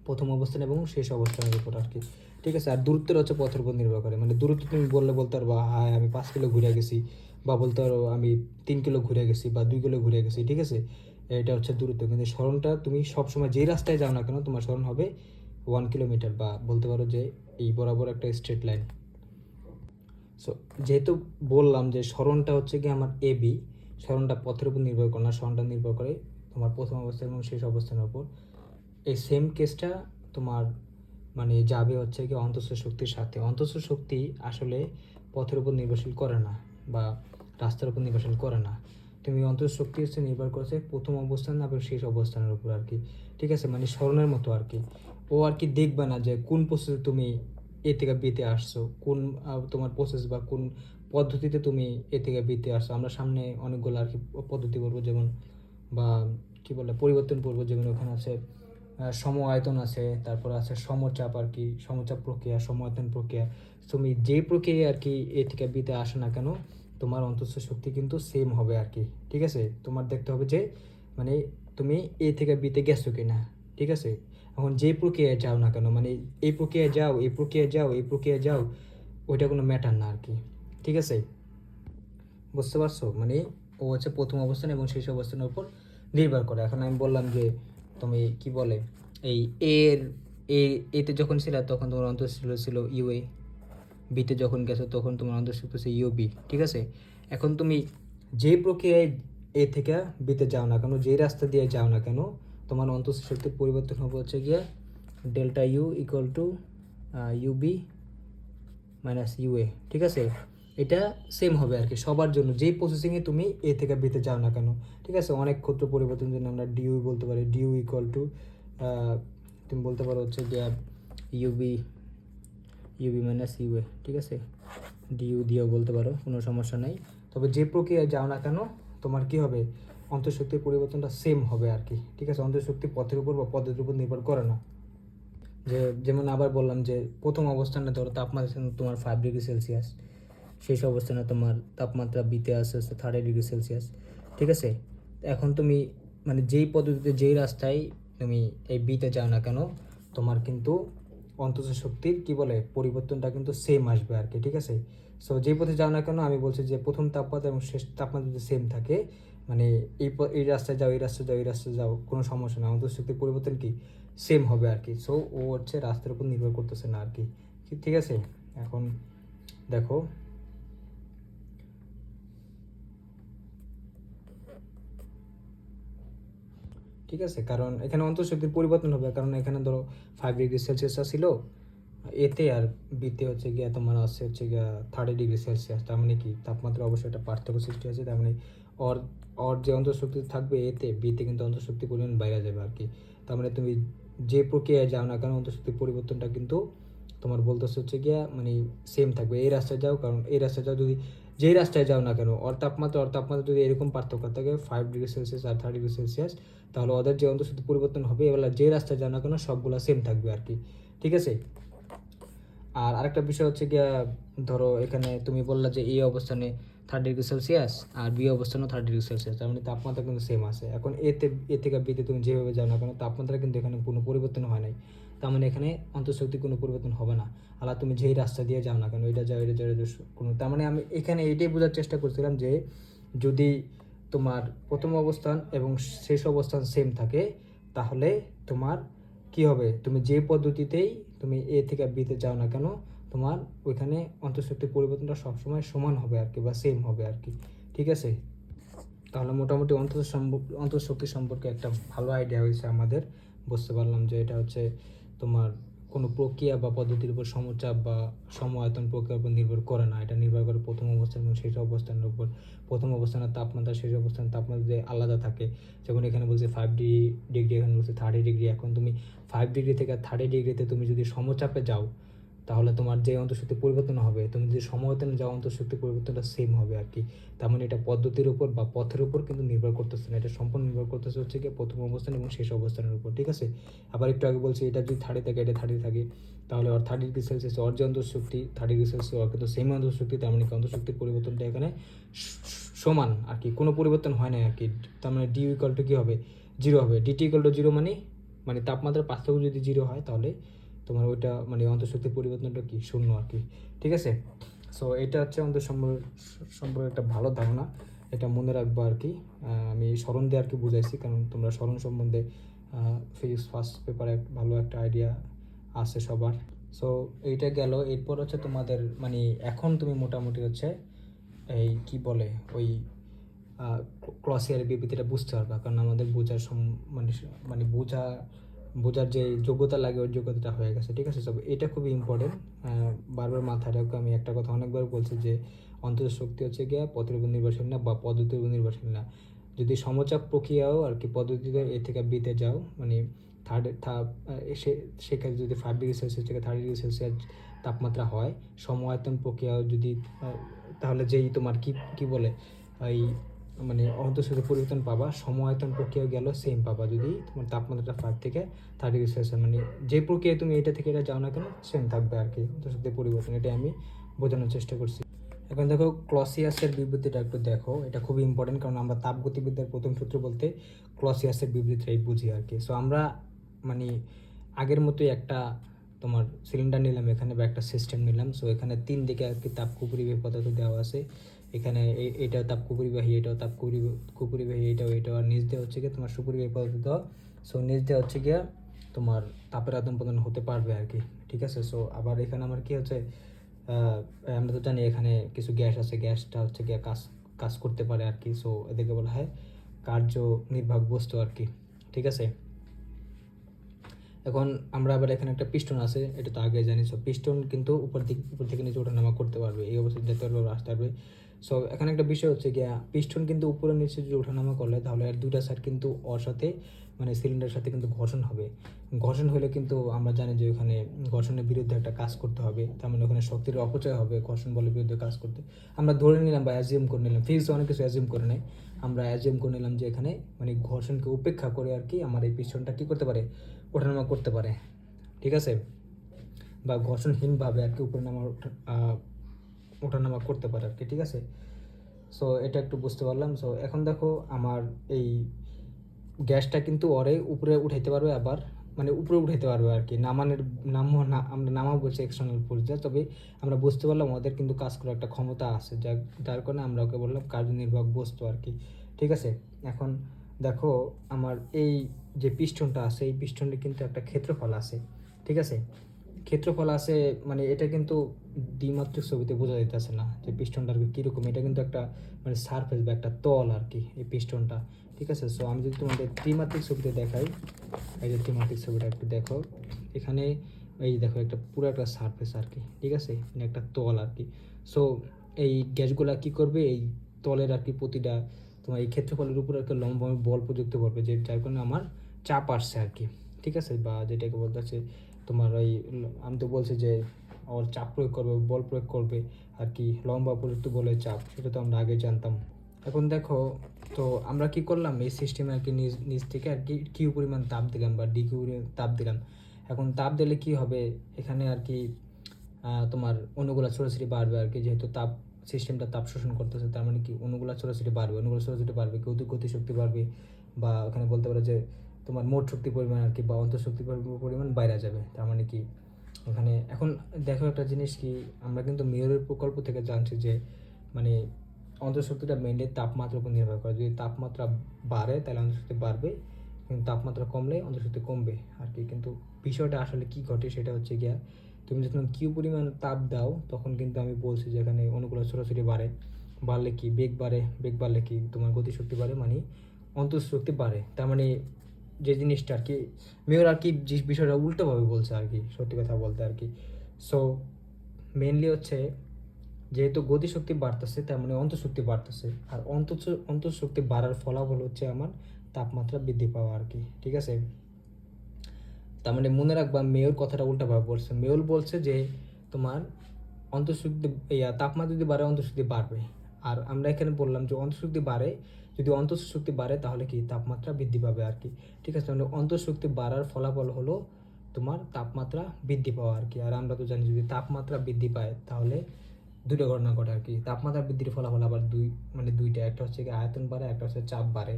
প্রথম অবস্থান এবং শেষ অবস্থানের উপর আর কি। ঠিক আছে, আর দূরত্বের হচ্ছে পথের উপর নির্ভর করে, মানে দূরত্ব তুমি বলতে পারো হ্যাঁ আমি 5 কিলো ঘুরে গেছি, বা বলতে পারো আমি 3 কিলো ঘুরে গেছি বা 2 কিলো ঘুরে গেছি। ঠিক আছে, এটা হচ্ছে দূরত্ব। কিন্তু স্মরণটা তুমি সবসময় যেই রাস্তায় যাও না কেন তোমার স্মরণ হবে 1 কিলোমিটার, বা বলতে পারো যে এই বরাবর একটা স্ট্রেট লাইন। সো যেহেতু বললাম যে স্মরণটা হচ্ছে কি আমার এবি, স্মরণটা পথের উপর নির্ভর করে না, স্মরণটা নির্ভর করে তোমার প্রথম অবস্থান এবং শেষ অবস্থানের উপর। এই সেম কেসটা তোমার মানে যাবে হচ্ছে কি অন্তঃস্থ শক্তির সাথে। অন্তঃস্থ শক্তি আসলে পথের উপর নির্ভরশীল করে না বা রাস্তার উপর নির্ভরশীল করে না। তুমি অন্তঃস্থ শক্তি হচ্ছে নির্ভর করছে প্রথম অবস্থান এবং শেষ অবস্থানের উপর আর কি। ঠিক আছে, মানে স্মরণের মতো আর কি। ও আর কি দেখবে না যে কোন প্রসেসে তুমি এ থেকে বিতে আসছো, কোন তোমার প্রসেস বা কোন পদ্ধতিতে তুমি এ থেকে বিতে আসছো। আমরা সামনে অনেকগুলো আর কি পদ্ধতি করবো, যেমন বা কি বলে পরিবর্তন করবো, যেমন ওখানে আছে সম আয়তন আছে, তারপর আছে সমচাপ আর কি, সমচাপ প্রক্রিয়া, সম আয়তন প্রক্রিয়া। তুমি যে প্রক্রিয়া আর কি এ থেকে বিতে আসে না কেন তোমার অন্তঃস্থ শক্তি কিন্তু সেম হবে আর কি। ঠিক আছে, তোমার দেখতে হবে যে মানে তুমি এ থেকে বিতে গেছো কিনা। ঠিক আছে, এখন যে প্রক্রিয়ায় যাও না কেন, মানে এই প্রক্রিয়ায় যাও, এই প্রক্রিয়ায় যাও, এই প্রক্রিয়ায় যাও, ওইটা কোনো ম্যাটার না আর কি। ঠিক আছে, বুঝতে পারছো? মানে ও হচ্ছে প্রথম অবস্থান এবং শেষ অবস্থানের উপর নির্ভর করে। এখন আমি বললাম যে তুমি কি বলে এই এর এ এতে যখন ছিল তখন তোমার অন্তঃস্থ ছিল ইউএ, বিতে যখন গেছো তখন তোমার অন্তঃস্থ ছিল ইউবি। ঠিক আছে, এখন তুমি যে প্রক্রিয়ায় এ থেকে বিতে যাও না কেন, যে রাস্তা দিয়ে যাও না কেন, তোমার অন্তঃস্থ শক্তির পরিবর্তন হবে হচ্ছে গিয়া delta U equal to U B minus U A. ঠিক আছে, এটা সেম হবে আর কি সবার জন্য, যেই প্রসেসিংয়ে তুমি এ থেকে বিতে যাও না কেন। ঠিক আছে, অনেক ক্ষুদ্র পরিবর্তন জন্য আমরা ডিউ বলতে পারি, ডিউ ইকুয়াল টু তুমি বলতে পারো হচ্ছে যে ইউবি ইউবি মাইনাস ইউএ। ঠিক আছে, ডিউ দিয়েও বলতে পারো, কোনো সমস্যা নেই। তবে যে প্রক্রিয়ায় যাও না কেন তোমার কি হবে, অন্তঃশক্তির পরিবর্তনটা সেম হবে আর কি। ঠিক আছে, অন্তঃশক্তি পথের উপর বা পদ্ধতির উপর নির্ভর করে না। যে যেমন আবার বললাম যে প্রথম অবস্থানে ধরো তাপমাত্রা তোমার 5 ডিগ্রি সেলসিয়াস, শেষ অবস্থানে তোমার তাপমাত্রা বিতে আসে 30 ডিগ্রি সেলসিয়াস। ঠিক আছে, এখন তুমি মানে যেই পদ্ধতিতে যেই রাস্তায় তুমি এই বিতে যাও না কেন তোমার কিন্তু অন্তঃস্থ শক্তির কি বলে পরিবর্তনটা কিন্তু সেম আসবে আর কি। ঠিক আছে, সো যেই পথে যাও না কেন আমি বলছি যে প্রথম তাপমাত্রা এবং শেষ তাপমাত্রা যদি সেম থাকে, মানে এই রাস্তায় যাও, এই রাস্তায় যাও, এই রাস্তায় যাও, কোনো সমস্যা না, অন্তঃস্থ শক্তির পরিবর্তন কি সেম হবে আর কি। সো ও হচ্ছে রাস্তার উপর নির্ভর করতেছে না আর কি। ঠিক আছে, এখন দেখো ঠিক আছে, কারণ এখানে অন্তঃশক্তির পরিবর্তন হবে, কারণ এখানে ধরো 5 ডিগ্রি সেলসিয়াস ছিল এতে, আর বিতে হচ্ছে গিয়া তোমার আছে হচ্ছে গিয়া 30 ডিগ্রি সেলসিয়াস। তার মানে কি তাপমাত্রা অবশ্যই একটা পার্থক্য সৃষ্টি আছে। তার মানে ওর ওর যে অন্তঃশক্তি থাকবে এতে, বিতে কিন্তু অন্তঃশক্তির পরিমাণ বাইরে যাবে আর কি। তার মানে তুমি যে প্রক্রিয়ায় যাও না কেন অন্তঃশক্তির পরিবর্তনটা কিন্তু তোমার বলতেছে হচ্ছে গিয়া মানে সেম থাকবে। এই রাস্তায় যাও, কারণ এই রাস্তায় যাও যদি যেই রাস্তায় যাও না কেন ওর তাপমাত্রা যদি এরকম পার্থক্য থাকে 5 ডিগ্রি সেলসিয়াস আর 30 ডিগ্রি সেলসিয়াস, তাহলে ওদের যে অন্তঃশক্তি পরিবর্তন হবে এবার যে রাস্তায় যাও না কেন সবগুলো সেম থাকবে আর কি। ঠিক আছে, আর আরেকটা বিষয় হচ্ছে গিয়া ধরো এখানে তুমি বললা যে এই অবস্থানে 30 ডিগ্রি সেলসিয়াস আর বি অবস্থানেও 30 ডিগ্রি সেলসিয়াস, তার মানে তাপমাত্রা কিন্তু সেম আছে। এখন এ থেকে বিতে তুমি যেভাবে যাও না কেন তাপমাত্রা কিন্তু এখানে কোনো পরিবর্তন হয় নাই, তার মানে এখানে অন্তঃশক্তি কোনো পরিবর্তন হবে না। আলাদা তুমি যেই রাস্তা দিয়ে যাও না কেন, এটা যাও এটা যাও কোনো, তার মানে আমি এখানে এটাই বোঝার চেষ্টা করছিলাম যে যদি তোমার প্রথম অবস্থান এবং শেষ অবস্থান সেম থাকে তাহলে তোমার কি হবে, তুমি যে পদ্ধতিতেই তুমি এ থেকে বিতে যাও না কেন তোমার ওইখানে অন্তঃশক্তির পরিবর্তনটা সবসময় সমান হবে আর কি, বা সেম হবে আর কি। ঠিক আছে, তাহলে মোটামুটি অন্তঃশক্তি সম্পর্কে একটা ভালো আইডিয়া হয়েছে আমাদের। বুঝতে পারলাম যে এটা হচ্ছে তোমার কোনো প্রক্রিয়া বা পদ্ধতির উপর সমচাপ বা সম আয়তন প্রক্রিয়ার উপর নির্ভর করে না, এটা নির্ভর করে প্রথম অবস্থান এবং শেষ অবস্থানের উপর। প্রথম অবস্থানের তাপমাত্রা শেষ অবস্থানের তাপমাত্রা যদি আলাদা থাকে, যেমন এখানে বলছে 5 ডিগ্রি, এখানে বলছে 30 ডিগ্রি, এখন তুমি 5 ডিগ্রি থেকে 30 ডিগ্রিতে তুমি যদি সমচাপে যাও তাহলে তোমার যে অন্তঃশক্তি পরিবর্তন হবে, তুমি যদি সমায়তনে যাও অন্তঃশক্তি পরিবর্তনটা সেম হবে আর কি। তার মানে এটা পদ্ধতির উপর বা পথের উপর কিন্তু নির্ভর করতেছে না, এটা সম্পূর্ণ নির্ভর করতেছে হচ্ছে কি প্রথম অবস্থান এবং শেষ অবস্থানের উপর। ঠিক আছে, আবার একটু আগে বলছি এটা যদি 30 থাকে, এটা 30 থাকে, তাহলে ওর 30 ডিগ্রি সেলসিয়াস ওর যে অন্তঃশক্তি 30 ডিগ্রি সেলসিয়াস ওর কিন্তু সেম অন্তঃশক্তি, তার মানে কি অন্তঃশক্তির পরিবর্তনটা এখানে সমান আর কি, কোনো পরিবর্তন হয় না আর কি। তার মানে ডি ইকুয়াল টু কী হবে, জিরো হবে। ডিটি ইকুয়াল টু জিরো মানে মানে তাপমাত্রার পার্থক্য যদি জিরো হয় তাহলে তোমার ওইটা মানে অন্তঃশক্তির পরিবর্তনটা কি শূন্য আর কি, ঠিক আছে। সো এটা হচ্ছে আমাদের সম্পর্কে একটা ভালো ধারণা, এটা মনে রাখবো আর কি। আমি স্মরণ দিয়ে আর কি বুঝাইছি, কারণ তোমরা স্মরণ সম্বন্ধে ফিজিক্স ফার্স্ট পেপারে ভালো একটা আইডিয়া আছে সবার। সো এইটা গেল। এরপর হচ্ছে তোমাদের মানে এখন তুমি মোটামুটি হচ্ছে এই কি বলে ওই ক্লসিয়ার বিবৃতিটা বুঝতে পারবা, কারণ আমাদের বোঝার মানে মানে বোঝার যে যোগ্যতা লাগে ওই যোগ্যতাটা হয়ে গেছে, ঠিক আছে। সব এটা খুবই ইম্পর্টেন্ট, বারবার মাথায় রাখো। আমি একটা কথা অনেকবার বলছি যে অন্তত শক্তি হচ্ছে গিয়ে পথের উপর নির্ভরশীল না বা পদ্ধতির উপর নির্ভরশীল না। যদি সমচাপ প্রক্রিয়াও আর কি পদ্ধতিতে এ থেকে বিতে যাও মানে সেক্ষেত্রে যদি 5 ডিগ্রি সেলসিয়াস থেকে 30 ডিগ্রি সেলসিয়াস তাপমাত্রা হয়, সম-আয়তন প্রক্রিয়াও যদি তাহলে যেই তোমার কি কি বলে এই মানে অন্তঃশক্তি পরিবর্তন পাবা, সম-আয়তন প্রক্রিয়া গেল সেম পাবা যদি তোমার তাপমাত্রাটা 5 থেকে 30 ডিগ্রি সেলসিয়াস মানে যে প্রক্রিয়ায় তুমি এটা থেকে এটা যাও না কেন সেম থাকবে আর কি অন্তঃশক্তি পরিবর্তন। এটা আমি বোঝানোর চেষ্টা করছি। এখন দেখো ক্লসিয়াসের বিবৃতিটা একটু দেখো, এটা খুবই ইম্পর্টেন্ট, কারণ আমরা তাপগতিবিদ্যার প্রথম সূত্র বলতে ক্লসিয়াসের বিবৃতিটাই বুঝি আর কি। সো আমরা মানে আগের মতোই একটা তোমার সিলিন্ডার নিলাম এখানে বা একটা সিস্টেম নিলাম। সো এখানে 3 দিকে আর কি তাপ কুপরিবাহী পদার্থ দেওয়া আছে। এখানে এটাও তাপ কুপরিবাহী, এটাও তাপ কুপরিবাহী, এটাও আর নিচ দিয়ে হচ্ছে গিয়ে তোমার সুপরিবাহী পদার্থ দেওয়া। সো নিচ দিয়ে হচ্ছে গিয়ে তোমার তাপের আদান প্রদান হতে পারবে আর কি, ঠিক আছে। সো আবার এখানে আমার কি হচ্ছে আমরা তো জানি এখানে কিছু গ্যাস আছে, গ্যাসটা হচ্ছে গিয়ে কাজ করতে পারে আর কি। সো এদেরকে বলা হয় কার্য নির্বাহক বস্তু আর কি, ঠিক আছে। এখন আমরা আবার এখানে একটা পিস্টন আছে, এটা তো আগে জানি। সো পিস্টন কিন্তু উপর থেকে নিচে ওঠানামা করতে পারবে, এই অবস্থায় যেতে পারবে, আসতে পারবে। সো এখানে একটা বিষয় হচ্ছে গিয়া পিস্টন কিন্তু উপরে নিচে যদি ওঠানামা করলে তাহলে আর দুইটা সাইড কিন্তু ওর সাথে মানে সিলিন্ডারের সাথে কিন্তু ঘর্ষণ হবে। ঘর্ষণ হলে কিন্তু আমরা জানি যে ওখানে ঘর্ষণের বিরুদ্ধে একটা কাজ করতে হবে, তার মানে ওখানে শক্তির অপচয় হবে ঘর্ষণ বলের বিরুদ্ধে কাজ করতে। আমরা ধরে নিলাম বা অ্যাজিউম করে নিলাম, ফিজিক্সে অনেক কিছু অ্যাজিউম করে নেয়, আমরা অ্যাজিউম করে নিলাম যে এখানে মানে ঘর্ষণকে উপেক্ষা করে আর কি আমার এই পিস্টনটা কী করতে পারে, ওঠানামা করতে পারে, ঠিক আছে, বা ঘর্ষণহীনভাবে আর কি ওঠানামা করতে পারে আর কি, ঠিক আছে। সো এটা একটু বুঝতে পারলাম। সো এখন দেখো আমার এই গ্যাসটা কিন্তু ওরে উপরে উঠাইতে পারবে, আবার মানে উপরে উঠাইতে পারবে আর কি, আমরা নামাবো বলছি এক্সটার্নাল ফোর্স দিয়ে, তবে আমরা বুঝতে পারলাম ওদের কিন্তু কাজ করার একটা ক্ষমতা আছে, যার কারণে আমরা ওকে বললাম কার্যনির্বাহক বস্তু আর কি, ঠিক আছে। এখন দেখো আমার এই যে পিস্টনটা আছে এই পিস্টনটা কিন্তু একটা ক্ষেত্রফল আছে, ঠিক আছে। ক্ষেত্রফল আছে মানে এটা কিন্তু দ্বিমাত্রিক ছবিতে বোঝা যাইতেছে না যে পিস্টনটা আর কি কীরকম, এটা কিন্তু একটা মানে সারফেস বা একটা তল আর কি এই পিস্টনটা, ঠিক আছে। সো আমি যদি তোমাদের ত্রিমাত্রিক ছবিতে দেখাই, এই যে ত্রিমাত্রিক ছবিটা একটু দেখো, এখানে এই দেখো একটা পুরো একটা সারফেস আর কি, ঠিক আছে, মানে একটা তল আর কি। সো এই গ্যাসগুলা কি করবে, এই তলের আর কি প্রতিটা তোমার এই ক্ষেত্রফলের উপর একটা লম্বভাবে বল প্রযুক্ত করবে, যে যার কারণে আমার চাপ আসছে আর কি, ঠিক আছে, বা যেটাকে বলতে হচ্ছে তোমার ওই আমি তো বলছি যে ওর চাপ প্রয়োগ করবে, বল প্রয়োগ করবে আর কি, লম্বা প্রযুক্ত বলের চাপ, এটা তো আমরা আগে জানতাম। এখন দেখো তো আমরা কি করলাম এই সিস্টেমে আর কি নিচ থেকে আর কি কিউ পরিমাণ তাপ দিলাম বা ডি কিউ তাপ দিলাম। এখন তাপ দিলে কি হবে এখানে আর কি তোমার অণুগুলা ছোটাছুটি বাড়বে আর কি, যেহেতু সিস্টেমটা তাপ শোষণ করতেছে, তার মানে কি অণুগুলা ছোটাছুটি বাড়বে, গতিশক্তি বাড়বে, বা ওখানে বলতে পারো যে তোমার মোট শক্তি পরিমাণ আর কি বা অন্তঃশক্তি পরিমাণ বাইরে যাবে। তার মানে কি ওখানে এখন দেখো একটা জিনিস কি, আমরা কিন্তু মেয়রের প্রকল্প থেকে জানছি যে মানে অন্তঃশক্তিটা মেনলি তাপমাত্রার উপর নির্ভর করে, যদি তাপমাত্রা বাড়ে তাহলে অন্তঃশক্তি বাড়বে, কিন্তু তাপমাত্রা কমলে অন্তঃশক্তি কমবে আর কি। কিন্তু বিষয়টা আসলে কি ঘটে সেটা হচ্ছে গিয়া তুমি যখন কিউ পরিমাণ তাপ দাও তখন কিন্তু আমি বলছি যে এখানে অণুগুলো ছোটাছুটি বাড়লে কি বেগ বাড়লে কি তোমার গতিশক্তি বাড়ে, মানে অন্তঃশক্তি বাড়ে। তার মানে যে জিনিসটা আর কি মেয়র আর কি যে বিষয়টা উল্টোভাবে বলছে আর কি, সত্যি কথা বলতে আর কি। সো মেনলি হচ্ছে যেহেতু গতিশক্তি বাড়তেছে তার মানে অন্তঃশক্তি বাড়তেছে, আর অন্তঃশক্তি বাড়ার ফলাফল হচ্ছে আমার তাপমাত্রা বৃদ্ধি পাওয়া আর কি, ঠিক আছে। তার মানে মনে রাখবা মেয়র কথাটা উল্টাভাবে বলছে, মেয়র বলছে যে তোমার অন্তঃশক্তি তাপমাত্রা যদি বাড়ে অন্তঃশক্তি বাড়বে, আর আমরা এখানে বললাম যে যদি অন্তঃশক্তি বাড়ে তাহলে কি তাপমাত্রা বৃদ্ধি পাবে আর কি, ঠিক আছে। মানে অন্তঃশক্তি বাড়ার ফলাফল হলো তোমার তাপমাত্রা বৃদ্ধি পাওয়া আর কি। আর আমরা তো জানি যদি তাপমাত্রা বৃদ্ধি পায় তাহলে দুটো ঘটনা ঘটে আর কি। তাপমাত্রা বৃদ্ধির ফলাফল আবার দুইটা, একটা হচ্ছে কি আয়তন বাড়ে, একটা হচ্ছে চাপ বাড়ে,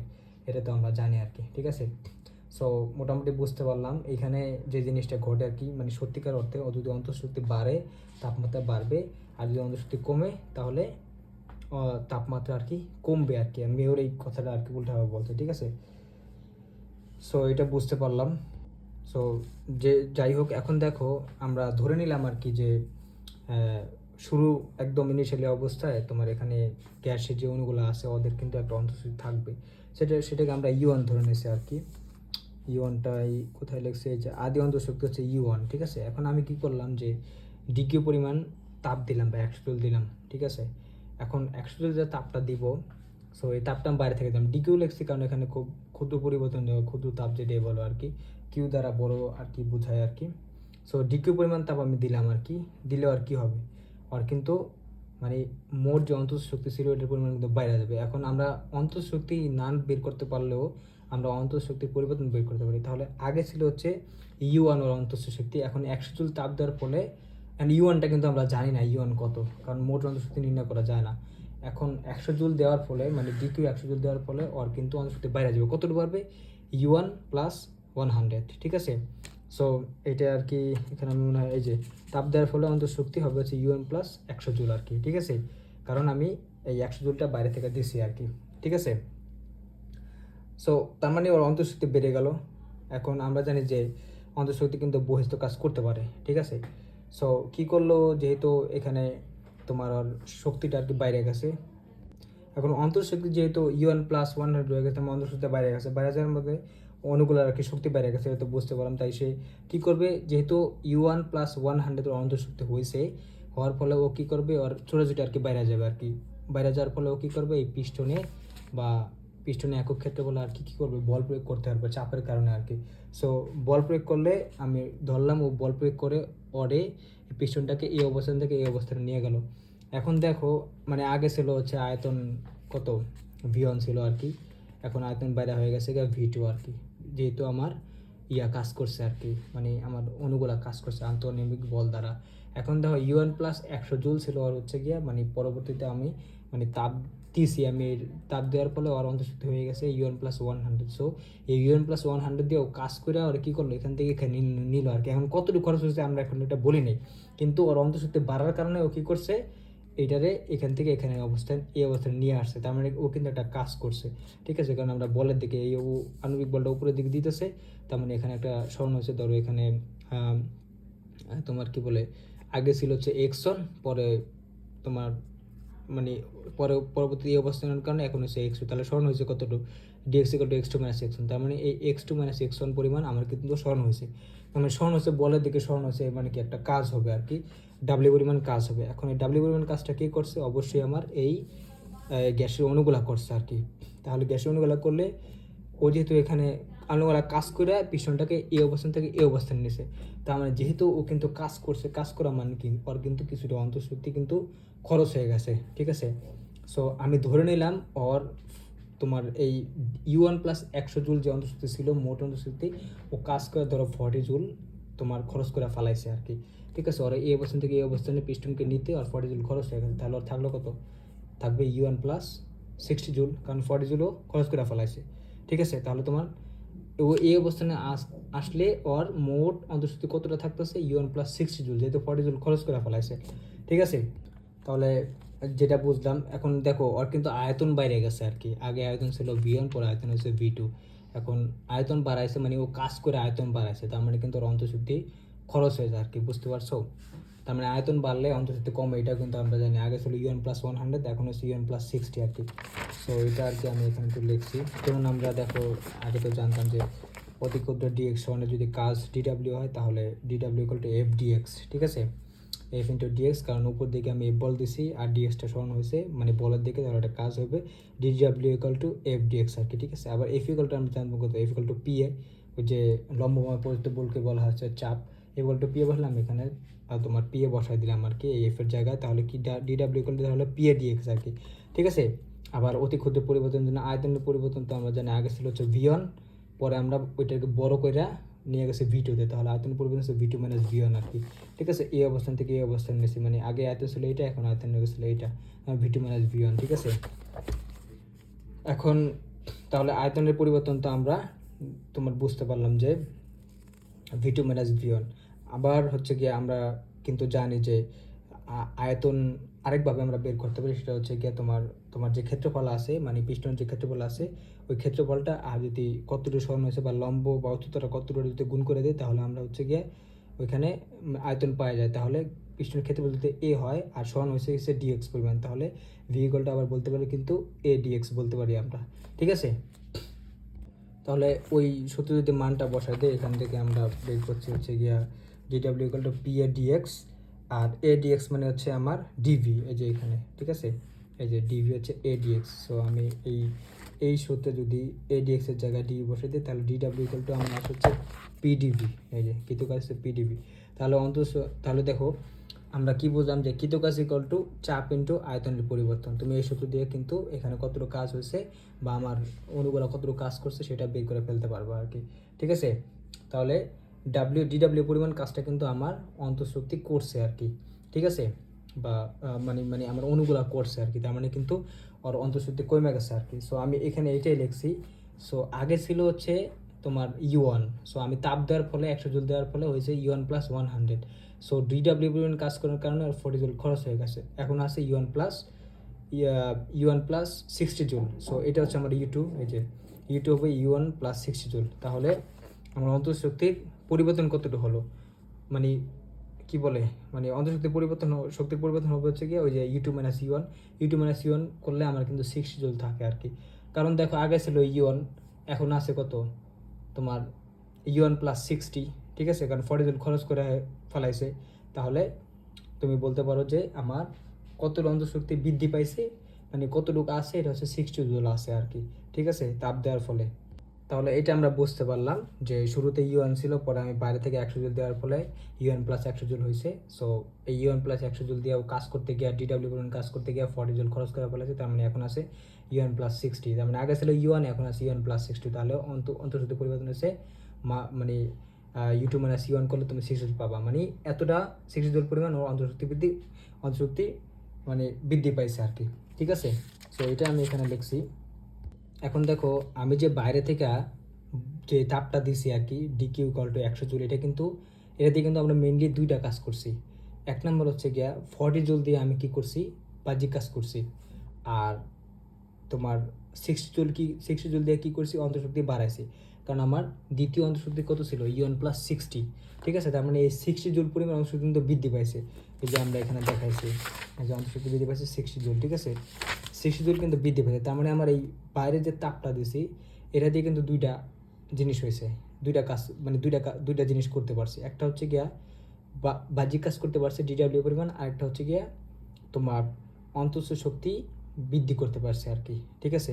এটা তো আমরা জানি আর কি। ঠিক আছে, সো মোটামুটি বুঝতে পারলাম এখানে যে জিনিসটা ঘটে আর কি, মানে সত্যিকার অর্থে যদি অন্তঃশক্তি বাড়ে তাপমাত্রা বাড়বে, আর যদি অন্তঃশক্তি কমে তাহলে তাপমাত্রা আর কি কমবে আর কি। আমি ওর এই কথাটা আর কি উল্টাভাবে বলতে, ঠিক আছে। সো এটা বুঝতে পারলাম। সো যে যাই হোক, এখন দেখো আমরা ধরে নিলাম আর কি যে শুরু একদম ইনিশিয়ালি অবস্থায় তোমার এখানে গ্যাসের যে অণুগুলো আছে ওদের কিন্তু একটা অন্তঃশক্তি থাকবে, সেটাকে আমরা ইউয়ান ধরে নিয়েছি আর কি। ইউয়ানটাই কোথায় লিখছে, এই যে আদি অন্তঃশক্তি হচ্ছে ইউয়ান, ঠিক আছে। এখন আমি কি করলাম যে ডিকিউ পরিমাণ তাপ দিলাম বা 100 জুল দিলাম, ঠিক আছে। এখন 100 জুল যে তাপটা দিব, সো এই তাপটা আমি বাইরে থেকে দিলাম, ডিকিউ লিখছি কারণ এখানে খুব ক্ষুদ্র পরিবর্তন দেওয়া, ক্ষুদ্র তাপ যেটাই বলো আর কি, কিউ দ্বারা বড় আর কি বোঝায় আর কি। সো ডিকিউ পরিমাণ তাপ আমি দিলাম আর কি, দিলেও আর কি হবে, আর কিন্তু মানে মোট যে অন্তঃশক্তি ছিল এটার পরিমাণ কিন্তু বাইরে যাবে। এখন আমরা অন্তঃশক্তি না বের করতে পারলেও আমরা অন্তঃশক্তির পরিবর্তন বের করতে পারি। তাহলে আগে ছিল হচ্ছে ইউয়ান ওর অন্তঃশক্তি, এখন 100 জুল তাপ দেওয়ার ফলে, অ্যান্ড ইউয়ানটা কিন্তু আমরা জানি না ইউয়ান কত, কারণ মোট অন্তঃশক্তি নির্ণয় করা যায় না। এখন 100 জুল দেওয়ার ফলে মানে ডিকিউ 100 জুল দেওয়ার ফলে ওর কিন্তু অন্তঃশক্তি বাইরে যাবে, কতটুকু বাড়বে, ইউয়ান প্লাস 100, ঠিক আছে। সো এটা আর কি এখানে আমি মনে হয় এই যে তাপ দেওয়ার ফলে অন্তঃশক্তি হবে হচ্ছে ইউএন প্লাস 100 জুল আর কি, ঠিক আছে। কারণ আমি এই 100 জুলটা বাইরে থেকে দিছি আর কি, ঠিক আছে। সো তার মানে ওর অন্তঃশক্তি বেড়ে গেল। এখন আমরা জানি যে অন্তঃশক্তি কিন্তু বহিস্থ কাজ করতে পারে, ঠিক আছে। সো কী করলো, যেহেতু এখানে তোমার ওর শক্তিটা আর কি বাইরে গেছে, এখন অন্তঃশক্তি যেহেতু ইউএন প্লাস 100 হয়ে গেছে, অন্তঃশক্তি বাইরে গেছে, বাইরে যাওয়ার মধ্যে অনুগুলো আর কি শক্তি বাইরে গেছে, এটা তো বুঝতে পারলাম। তাই সে কী করবে, যেহেতু ইউএন প্লাস 100 অন্তঃশক্তি হয়েছে, হওয়ার ফলে ও কী করবে, ওর ছোটাছুটি আর কি বাইরে যাবে আর কি। বাইরে যাওয়ার ফলে ও কী করবে, এই পিস্টনে একক ক্ষেত্রে বলে আর কি কী করবে, বল প্রয়োগ করতে পারবে চাপের কারণে আর কি। সো বল প্রয়োগ করলে আমি ধরলাম ও বল প্রয়োগ করে ওরে পিস্টনটাকে এই অবস্থান থেকে এই অবস্থানে নিয়ে গেল। এখন দেখো মানে আগে ছিল হচ্ছে আয়তন কত, V1 ছিল আর কি, এখন আয়তন বাইরে হয়ে গেছে V2 আর কি, যেহেতু আমার কাজ করছে আর কি, মানে আমার অণুগুলা কাজ করছে আন্তঃনির্মিক বল দ্বারা। এখন দেখো ইউএন প্লাস 100 জুল ছিল আর হচ্ছে গিয়া মানে পরবর্তীতে আমি মানে তাপ দিয়েছি, আমি তাপ দেওয়ার ফলে ওর অন্তঃশক্তি হয়ে গেছে ইউএন প্লাস 100। সো এই ইউএন প্লাস 100 দিয়ে ও কাজ করে আর কি করলো, এখান থেকে এখানে নিল আর কি। এখন কতটুকু খরচ হয়েছে আমরা এখন এটা বলি নেই, কিন্তু ওর অন্তঃশক্তি বাড়ার কারণে ও কী করছে, এইটারে এখান থেকে এখানে এই অবস্থানে নিয়ে আসছে, তার মানে ও কিন্তু একটা কাজ করছে, ঠিক আছে। কারণ আমরা বলের দিকে এই আণবিক বলটা উপরের দিকে দিতেছে, তার মানে এখানে একটা স্মরণ হয়েছে। ধরো এখানে তোমার কি বলে, আগে ছিল হচ্ছে এক্সন, পরে তোমার মানে পরবর্তী এই অবস্থানের কারণে এখন হচ্ছে x2, তাহলে স্মরণ হয়েছে কতটুকু, dx = x2 - x1, তার মানে এই x2 - x1 পরিমাণ আমার কিন্তু স্মরণ হয়েছে। তার মানে স্মরণ হচ্ছে বলের দিকে স্মরণ হয়েছে, মানে কি একটা কাজ হবে আর কি, ডাব্লিউ পরিমাণ কাজ হবে। এখন এই ডাব্লিউ পরিমাণ কাজটা কে করছে, অবশ্যই আমার এই গ্যাসের অণুগুলা করছে আর কি। তাহলে গ্যাসের অণুগুলা করলে ও যেহেতু এখানে অণুগুলা কাজ করে পিস্টনটাকে এই অবস্থান থেকে এই অবস্থানে নিয়েছে, তার মানে যেহেতু ও কিন্তু কাজ করছে, কাজ করা মানে কি ওর কিন্তু কিছুটা অন্তঃশক্তি কিন্তু খরচ হয়ে গেছে, ঠিক আছে। সো আমি ধরে নিলাম ওর তোমার এই ইউএন প্লাস 100 জুল যে অন্তঃশক্তি ছিল, মোট অন্তঃশক্তি, ও কাজ করে ধরো 40 জুল তোমার খরচ করে ফেলাইছে আর কি, ঠিক আছে। ওরা এই অবস্থান থেকে এই অবস্থানে পিস্টনকে নিতে আর 40 জুল খরচ হয়ে গেছে, তাহলে ওর থাকলো কত, থাকবে ইউএন প্লাস 60 জুল, কারণ 40 জুলও খরচ করে ফেলাইছে, ঠিক আছে। তাহলে তোমার ও এই অবস্থানে আসলে ওর মোট অন্তঃশক্তি কতটা থাকতেছে, ইউএন প্লাস 60 জুল, যেহেতু 40 জুল খরচ করে ফেলাইছে, ঠিক আছে। তাহলে যেটা বুঝলাম, এখন দেখো ওর কিন্তু আয়তন বাইরে গেছে আর কি, আগে আয়তন ছিল V1, পরে আয়তন হচ্ছে V2। এখন আয়তন বাড়াইছে মানে ও কাজ করে আয়তন বাড়াইছে, তার মানে কিন্তু ওর অন্তঃশক্তি খরচ হয়ে যায় আর কি, বুঝতে পারছো। তার মানে আয়তন বাড়লে অন্তঃশক্তি কমে, এটা কিন্তু আমরা জানি। আগে ছিল ইউএন প্লাস 100, এখন হচ্ছে ইউএন প্লাস 60 আর কি। সো এটা আর কি আমি এখানে একটু লিখছি। যেমন আমরা দেখো আগে তো জানতাম যে অতি ক্ষুদ্র dx সমানের যদি কাজ dw হয়, তাহলে dw = f dx, ঠিক আছে। f × dx, কারণ উপর দিকে আমি f বল দিছি আর dxটা সমান হয়েছে মানে বলের দিকে, তাহলে একটা কাজ হবে dw = f dx আর কি, ঠিক আছে। আবার f = আমরা জানবো কত, f = pa, ওই যে লম্বভাবে পরিচিত বলকে বলা হচ্ছে চাপ, f = pa বসলাম এখানে, আর তোমার pa বসাই দিলাম আর কি এই f এর জায়গায়, তাহলে কি dw তাহলে pa dx আর কি, ঠিক আছে। আবার অতি ক্ষুদ্র পরিবর্তনের জন্য আয়তনের পরিবর্তন তো আমরা জানি, আগে ছিল হচ্ছে v1, পরে আমরা ওইটাকে বড় কইরা নিয়ে গেছে V2-তে, তাহলে আয়তন পরিবর্তন হচ্ছে V2 মাইনাস V1 আর কি। ঠিক আছে, এই অবস্থান থেকে এই অবস্থান নিয়েছি, মানে আগে আয়তন ছিল এইটা, এখন আয়তন নিয়ে গেছিলো এইটা, V2 মাইনাস V1। ঠিক আছে, এখন তাহলে আয়তনের পরিবর্তন তো আমরা তোমার বুঝতে পারলাম যে V2 মাইনাস V1। আবার হচ্ছে গিয়ে আমরা কিন্তু জানি যে আয়তন আরেকভাবে আমরা বের করতে পারি, সেটা হচ্ছে গিয়ে তোমার তোমার যে ক্ষেত্রফল আছে, মানে পিস্টনের যে ক্ষেত্রফল আছে, ওই ক্ষেত্রফলটা আর যদি কতটুকু সমান হয়েছে বা লম্ব বা উচ্চতাটা কতটুকু যদি গুণ করে দিই, তাহলে আমরা হচ্ছে গিয়ে ওইখানে আয়তন পাওয়া যায়। তাহলে পিস্টনের ক্ষেত্রফল যদি a হয় আর সমান হয়েছে গেছে dx পরিমাণ, তাহলে v ইকুয়ালটা আবার বলতে পারি কিন্তু a dx বলতে পারি আমরা। ঠিক আছে, তাহলে ওই সূত্র যদি মানটা বসাই দেয়, এখান থেকে আমরা বের করছি হচ্ছে গিয়া dw equal to p a dx, আর a dx মানে হচ্ছে আমার dv, এই যে এখানে। ঠিক আছে, এই যে dv হচ্ছে a dx। সো আমি এই সূত্রে যদি a dx এর জায়গায় dv বসাই দিই, তাহলে dw ইকুয়াল টু আমার হচ্ছে pdv, এই যে কৃতকাজ হচ্ছে pdv। তাহলে তাহলে দেখো আমরা কি বুঝলাম যে কৃতকাজ ইকুয়াল টু চাপ ইন্টু আয়তনের পরিবর্তন। তুমি এই সূত্র দিয়ে কিন্তু এখানে কতটুকু কাজ হয়েছে বা আমার অণুগুলো কতটুকু কাজ করছে সেটা বের করে ফেলতে পারবো আর কি। ঠিক আছে, তাহলে ডিডাব্লিউ পরিমাণ কাজটা কিন্তু আমার অন্তঃশক্তি করছে আর কি। ঠিক আছে, বা মানে মানে আমার অণুগুলা করছে আর কি, তার মানে কিন্তু ওর অন্তঃশক্তি কমে গেছে আর কি। সো আমি এখানে এটাই লিখছি। সো আগে ছিল হচ্ছে তোমার U1, সো আমি তাপ দেওয়ার ফলে 100 জুল দেওয়ার ফলে হয়েছে U1 প্লাস 100। সো ডিডাব্লিউ পরিমাণ কাজ করার কারণে আর 40 জুল খরচ হয়ে গেছে। এখন আছে U1 প্লাস 60 জুল। সো এটা হচ্ছে আমার U2, এই যে U2 হবে U1 প্লাস 60 জুল। তাহলে আমার অন্তঃশক্তির পরিবর্তন কতটুকু হলো, মানে কি বলে, মানে অন্তঃশক্তির পরিবর্তন শক্তির পরিবর্তন হবে হচ্ছে গিয়ে ওই যে U2 মাইনাস U1 করলে আমার কিন্তু 60 জুল থাকে আর কি। কারণ দেখো আগে ছিল U1, এখন আছে কত তোমার U1 প্লাস 60। ঠিক আছে, কারণ 40 জুল খরচ করে ফেলাইছে। তাহলে তুমি বলতে পারো যে আমার কতটুকু অন্তঃশক্তি বৃদ্ধি পাইছে, মানে কতটুকু আছে, এটা হচ্ছে 60 জুল আছে আর কি। ঠিক আছে, তাপ দেওয়ার ফলে। তাহলে এটা আমরা বুঝতে পারলাম যে শুরুতে U1 ছিল, পরে আমি বাইরে থেকে 100 জুল দেওয়ার ফলে U1 প্লাস 100 জুল হয়েছে। সো এই U1 প্লাস 100 জুল দিয়েও কাজ করতে গিয়ে ডিডাব্লিউ পরিমাণ কাজ করতে গিয়ে 40 জুল খরচ করা ফেলেছে, তার মানে এখন আছে U1 প্লাস 60। তার মানে আগে ছিল U1, এখন আছে U1 প্লাস 60। তাহলে অন্তঃশক্তি পরিবর্তন হচ্ছে মানে U2 মাইনাস U1 করলে তুমি 60 জুল পাবা, মানে এতটা 60 জুল পরিমাণ ও অন্তঃশক্তি মানে বৃদ্ধি পাইছে আর কি। ঠিক আছে, সো এটা আমি এখানে লিখছি। এখন দেখো আমি যে বাইরে থেকে যে তাপটা দিছি আর কি, ডিকিউ ইকুয়াল টু 100 জুল, এটা দিয়ে কিন্তু আমরা মেইনলি দুইটা কাজ করছি। এক নম্বর হচ্ছে গিয়া 40 জুল দিয়ে আমি কি করছি, বাহ্যিক কাজ করছি। আর তোমার 60 জুল দিয়ে কি করছি, অন্তঃশক্তি বাড়াইছি। কারণ আমার দ্বিতীয় অন্তঃশক্তি কত ছিল, U1 প্লাস 60। ঠিক আছে, তার মানে এই 60 জুল পরিমাণ অন্তঃশক্তি কিন্তু বৃদ্ধি পাইছে। এই যে আমরা এখানে দেখাইছি, এই যে অন্তঃশক্তি বৃদ্ধি পাইছে 60 জুল। ঠিক আছে, 60 জুল কিন্তু বৃদ্ধি পাইছে। তার মানে আমার এই বাইরে যে তাপটা দিছি, এটা দিয়ে কিন্তু দুইটা জিনিস হয়েছে, দুইটা কাজ, মানে দুইটা জিনিস করতে পারছি। একটা হচ্ছে গিয়া বাহ্যিক কাজ করতে পারছে ডিডাব্লিউ পরিমাণ, আর একটা হচ্ছে গিয়া তোমার অন্তঃস্থ শক্তি বৃদ্ধি করতে পারছে আর কি। ঠিক আছে,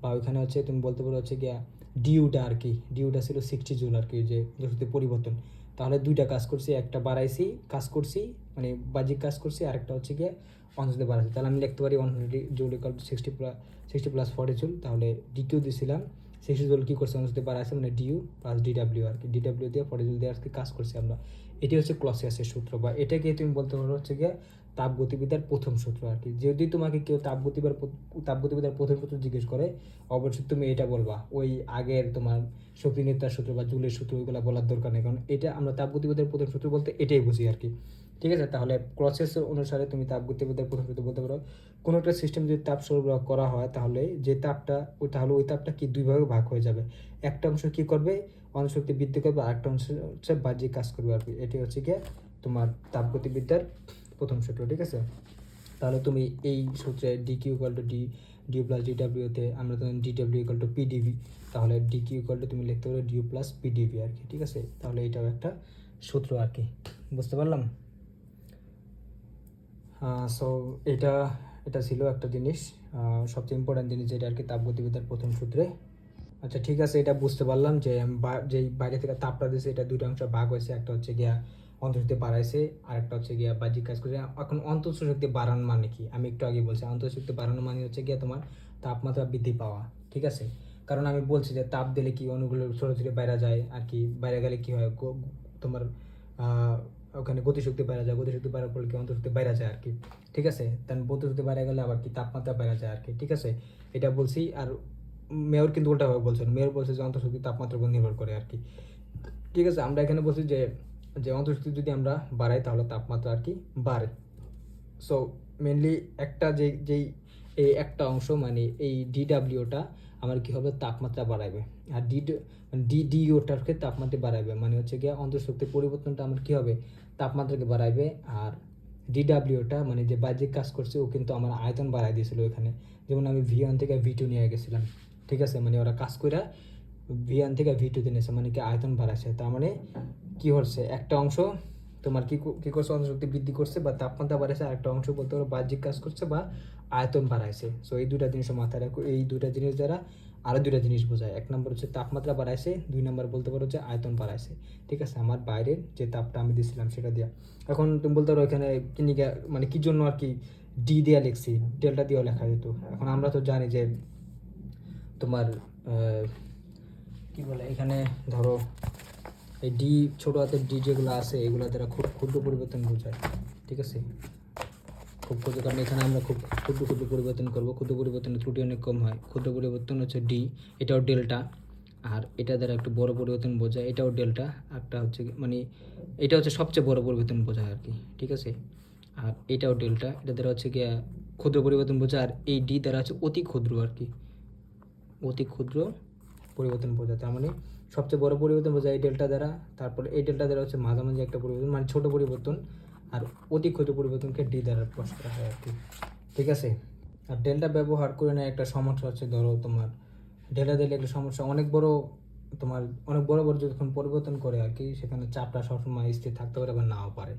বা ওইখানে হচ্ছে তুমি বলতে পারো হচ্ছে গিয়া ডিউটা আর কি, ডিউটা ছিল 60 জুল আর কি, যে শক্তি পরিবর্তন। তাহলে দুইটা কাজ করছি, একটা বাড়াইছি কাজ করছি, মানে বাহ্যিক কাজ করছি, আরেকটা হচ্ছে গিয়ে অন্তঃস্থ বাড়াইছি। তাহলে আমি লিখতে পারি 100 joule equal to 60 plus 40 joule. তাহলে ডিকিউ দিয়েছিলাম 60 জুল, কী করছে অন্তঃস্থ বাড়াইছে, মানে ডিউ প্লাস ডিডাব্লিউ আর কি, ডিডাব্লিউ দিয়ে 40 জুল দিয়ে আর কি কাজ করছি আমরা। এটি হচ্ছে ক্লসিয়াসের সূত্র, বা এটাকে তুমি বলতে পারো হচ্ছে গিয়ে তাপগতিবিদ্যার প্রথম সূত্র আর কি। যদি তোমাকে কেউ তাপগতিবিদ্যার প্রথম সূত্র জিজ্ঞেস করে, অবশ্যই তুমি এটা বলবা, ওই আগের তোমার শক্তি নির্ণয়ের সূত্র বা জুলের সূত্র ওইগুলো বলার দরকার নেই, কারণ এটা আমরা তাপগতিবিদ্যার প্রথম সূত্র বলতে এটাই বুঝি আর কি। ঠিক আছে, তাহলে প্রসেস অনুসারে তুমি তাপগতিবিদ্যার প্রথম সূত্র বলতে পারো। কোনো একটা সিস্টেম যদি তাপ সরবরাহ করা হয়, তাহলে যে তাপটা ওই তাপটা কি দুই ভাগে ভাগ হয়ে যাবে। একটা অংশ কি করবে, অণুশক্তি বৃদ্ধি করবে, আর একটা অংশ হচ্ছে বাহ্যিক কাজ করবে আর কি। এটি হচ্ছে গিয়ে তোমার তাপগতিবিদ্যার প্রথম সূত্র। ঠিক আছে, তাহলে তুমি এই সূত্রে dQ equal to dU plus ডিডাব্লিউতে আমরা ধরেন ডিডাব্লিউ ইকুয়াল টু পিডিভি, তাহলে ডিকিউ ইকুয়াল টু তুমি লিখতে পারো ডিউ প্লাস পিডিভি আর কি। ঠিক আছে, তাহলে এটাও একটা সূত্র আর কি, বুঝতে পারলাম। সো এটা এটা ছিল একটা জিনিস, সবচেয়ে ইম্পর্ট্যান্ট জিনিস যেটা আর কি তাপগতিবিদ্যার প্রথম সূত্রে। আচ্ছা ঠিক আছে, এটা বুঝতে পারলাম যে যেই বাইরে থেকে তাপটা দিয়েছে এটা দুটো অংশ ভাগ হয়েছে, একটা হচ্ছে গিয়া অন্তঃশক্তি বাড়াইছে, আর একটা হচ্ছে গিয়া বাহ্যিক কাজ করছে। এখন অন্তঃশক্তি বাড়ানো মানে কি, আমি একটু আগে বলছি, অন্তঃশক্তি বাড়ানো মানে হচ্ছে গিয়া তোমার তাপমাত্রা বৃদ্ধি পাওয়া। ঠিক আছে, কারণ আমি বলছি যে তাপ দিলে কি অণুগুলো সরাসরি বাইরে যায় আর কি, বাইরে গেলে কি হয় তোমার ওখানে গতিশক্তি বাইরে যায়, গতিশক্তি বাইরে পড়লে কি অন্তঃশক্তি বাইরে যায় আর কি, ঠিক আছে। তার গতিশক্তি বাইরে গেলে আবার কি তাপমাত্রা বাইরে যায় আর কি, ঠিক আছে। এটা বলছি। আর মেয়র কিন্তু উল্টাভাবে বলছেন, মেয়র বলছে যে অন্তঃশক্তি তাপমাত্রার উপর নির্ভর করে আর কি, ঠিক আছে। আমরা এখানে বলছি যে যে অন্তঃশক্তি যদি আমরা বাড়াই তাহলে তাপমাত্রা আর কি বাড়ে। সো মেনলি একটা যেই এই একটা অংশ মানে এই ডিডাব্লিউটা আমার কি হবে তাপমাত্রা বাড়াবে, আর ডিডিওটাকে তাপমাত্রা বাড়াবে, মানে হচ্ছে গিয়ে অন্তঃশক্তির পরিবর্তনটা আমার কি হবে তাপমাত্রাকে বাড়াবে। আর ডিডাব্লিউটা মানে যে বাহ্যিক কাজ করছে ও কিন্তু আমার আয়তন বাড়াই দিয়েছিল এখানে, যেমন আমি V1 থেকে V2 নিয়ে গেছিলাম, ঠিক আছে। মানে ওরা কাজ করে V1 থেকে V2 নিয়েছে, মানে কি আয়তন বাড়াচ্ছে। তার মানে কি হচ্ছে একটা অংশ তোমার কি করছে অন্তঃশক্তি বৃদ্ধি করছে বা তাপমাত্রা বাড়াইছে, আর একটা অংশ বলতে পারো বাহ্যিক কাজ করছে বা আয়তন বাড়াইছে। সো এই দুটা জিনিস মাথায় রাখো, এই দুটা জিনিস দ্বারা আরো দুটা জিনিস বোঝায়। এক নম্বর হচ্ছে তাপমাত্রা বাড়াইছে, দুই নম্বর বলতে পারো যে আয়তন বাড়াইছে, ঠিক আছে। আমার বাইরের যে তাপটা আমি দিয়েছিলাম সেটা দিয়া। এখন তুমি বলতে পারো এখানে মানে কি জন্য আর কি ডি দেওয়া লিখছি, ডেল্টা দিয়েও লেখা যেত। এখন আমরা তো জানি যে তোমার কি বলে এখানে ধরো এই ডি ছোটো হাতের ডি যেগুলো আছে এগুলো দ্বারা খুব ক্ষুদ্র পরিবর্তন বোঝায়, ঠিক আছে। খুব ক্ষুদ্র, কারণ এখানে আমরা খুব ক্ষুদ্র ক্ষুদ্র পরিবর্তন করবো, ক্ষুদ্র পরিবর্তনের ত্রুটি অনেক কম হয়। ক্ষুদ্র পরিবর্তন হচ্ছে ডি, এটাও ডেল্টা। আর এটা দ্বারা একটু বড় পরিবর্তন বোঝায়, এটাও ডেল্টা। একটা হচ্ছে মানে এটা হচ্ছে সবচেয়ে বড় পরিবর্তন বোঝায় আর কি, ঠিক আছে। আর এটাও ডেল্টা, এটা দ্বারা হচ্ছে গিয়ে ক্ষুদ্র পরিবর্তন বোঝায়। আর এই ডি দ্বারা হচ্ছে অতি ক্ষুদ্র আর কি, অতি ক্ষুদ্র পরিবর্তন বোঝায়। তার মানে সবচেয়ে বড় পরিবর্তন বোঝায় এই ডেল্টা দ্বারা, তারপরে এই ডেল্টা দ্বারা হচ্ছে মাঝামাঝি একটা পরিবর্তন মানে ছোট পরিবর্তন, আর অতি ক্ষুদ্র পরিবর্তনকে ডি দ্বারা প্রকাশ করা হয় আর কি, ঠিক আছে। আর ডেল্টা ব্যবহার করে না একটা সমস্যা হচ্ছে, ধরো তোমার ডেল্টা দিলে একটা সমস্যা অনেক বড়, তোমার অনেক বড় বড় যখন পরিবর্তন করে আর কি, সেখানে চাপটা সবসময় স্থির থাকতে পারে বা নাও পারে,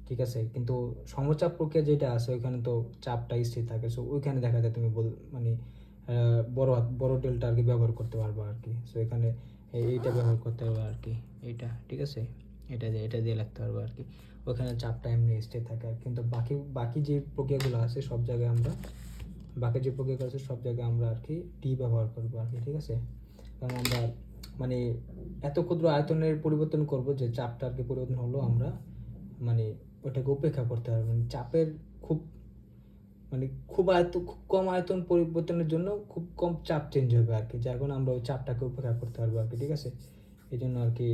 ঠিক আছে। কিন্তু সমচাপ প্রক্রিয়া যেটা আছে ওইখানে তো চাপটা স্থির থাকে। সো ওইখানে দেখা যায় তুমি মানে বড় ডেল্টা আর কি ব্যবহার করতে পারবো আর কি। সো এখানে এইটা ব্যবহার করতে পারবো আর কি, এইটা, ঠিক আছে। এটা দিয়ে লিখতে পারবো আর কি। ওখানে চাপটা এমনি স্থির থাকে। আর কিন্তু বাকি বাকি যে প্রক্রিয়াগুলো আছে সব জায়গায় আমরা আর কি ডি ব্যবহার করবো আর কি, ঠিক আছে। কারণ আমরা মানে এত ক্ষুদ্র আয়তনের পরিবর্তন করব যে চাপটা আর কি পরিবর্তন হলো, আমরা মানে ওটাকে উপেক্ষা করতে হবে। মানে চাপের খুব খুব কম আয়তন পরিবর্তনের জন্য খুব কম চাপ চেঞ্জ হবে আর কি, যার কারণে আমরা ওই চাপটাকে উপেক্ষা করতে পারবো আর কি, ঠিক আছে। এই জন্য আর কি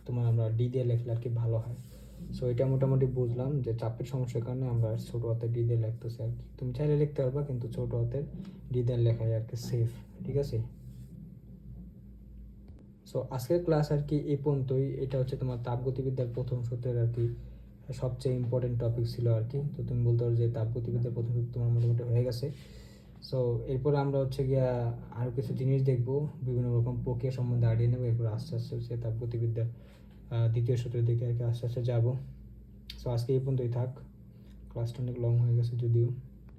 তোমার আমরা ডি দিয়ে লিখলে আর কি ভালো হয়। সো এটা মোটামুটি বুঝলাম যে চাপের সমস্যার কারণে আমরা ছোটো হাতের ডি দিয়ে লিখতেছি আর কি। তুমি চাইলে লিখতে পারবা, কিন্তু ছোটো হাতের ডি দিয়ে লেখাই আর কি সেফ, ঠিক আছে। সো আজকের ক্লাস আর কি এই পর্যন্তই। এটা হচ্ছে তোমার তাপগতিবিদ্যার প্রথম সূত্রের আর কি সবচেয়ে ইম্পর্টেন্ট টপিক ছিল আর কি। তো তুমি বলতে পারো যে তাপগতিবিদ্যার প্রথম সূত্র তোমার মোটামুটি হয়ে গেছে। সো এরপর আমরা হচ্ছে গিয়া আরও কিছু জিনিস দেখবো, বিভিন্ন রকম প্রক্রিয়া সম্বন্ধে আইডিয়া নেবো। এরপর আস্তে আস্তে হচ্ছে তাপগতিবিদ্যার দ্বিতীয় সূত্রের দিকে আর কি আস্তে আস্তে যাবো। সো আজকে এই পর্যন্তই থাক, ক্লাসটা অনেক লং হয়ে গেছে যদিও।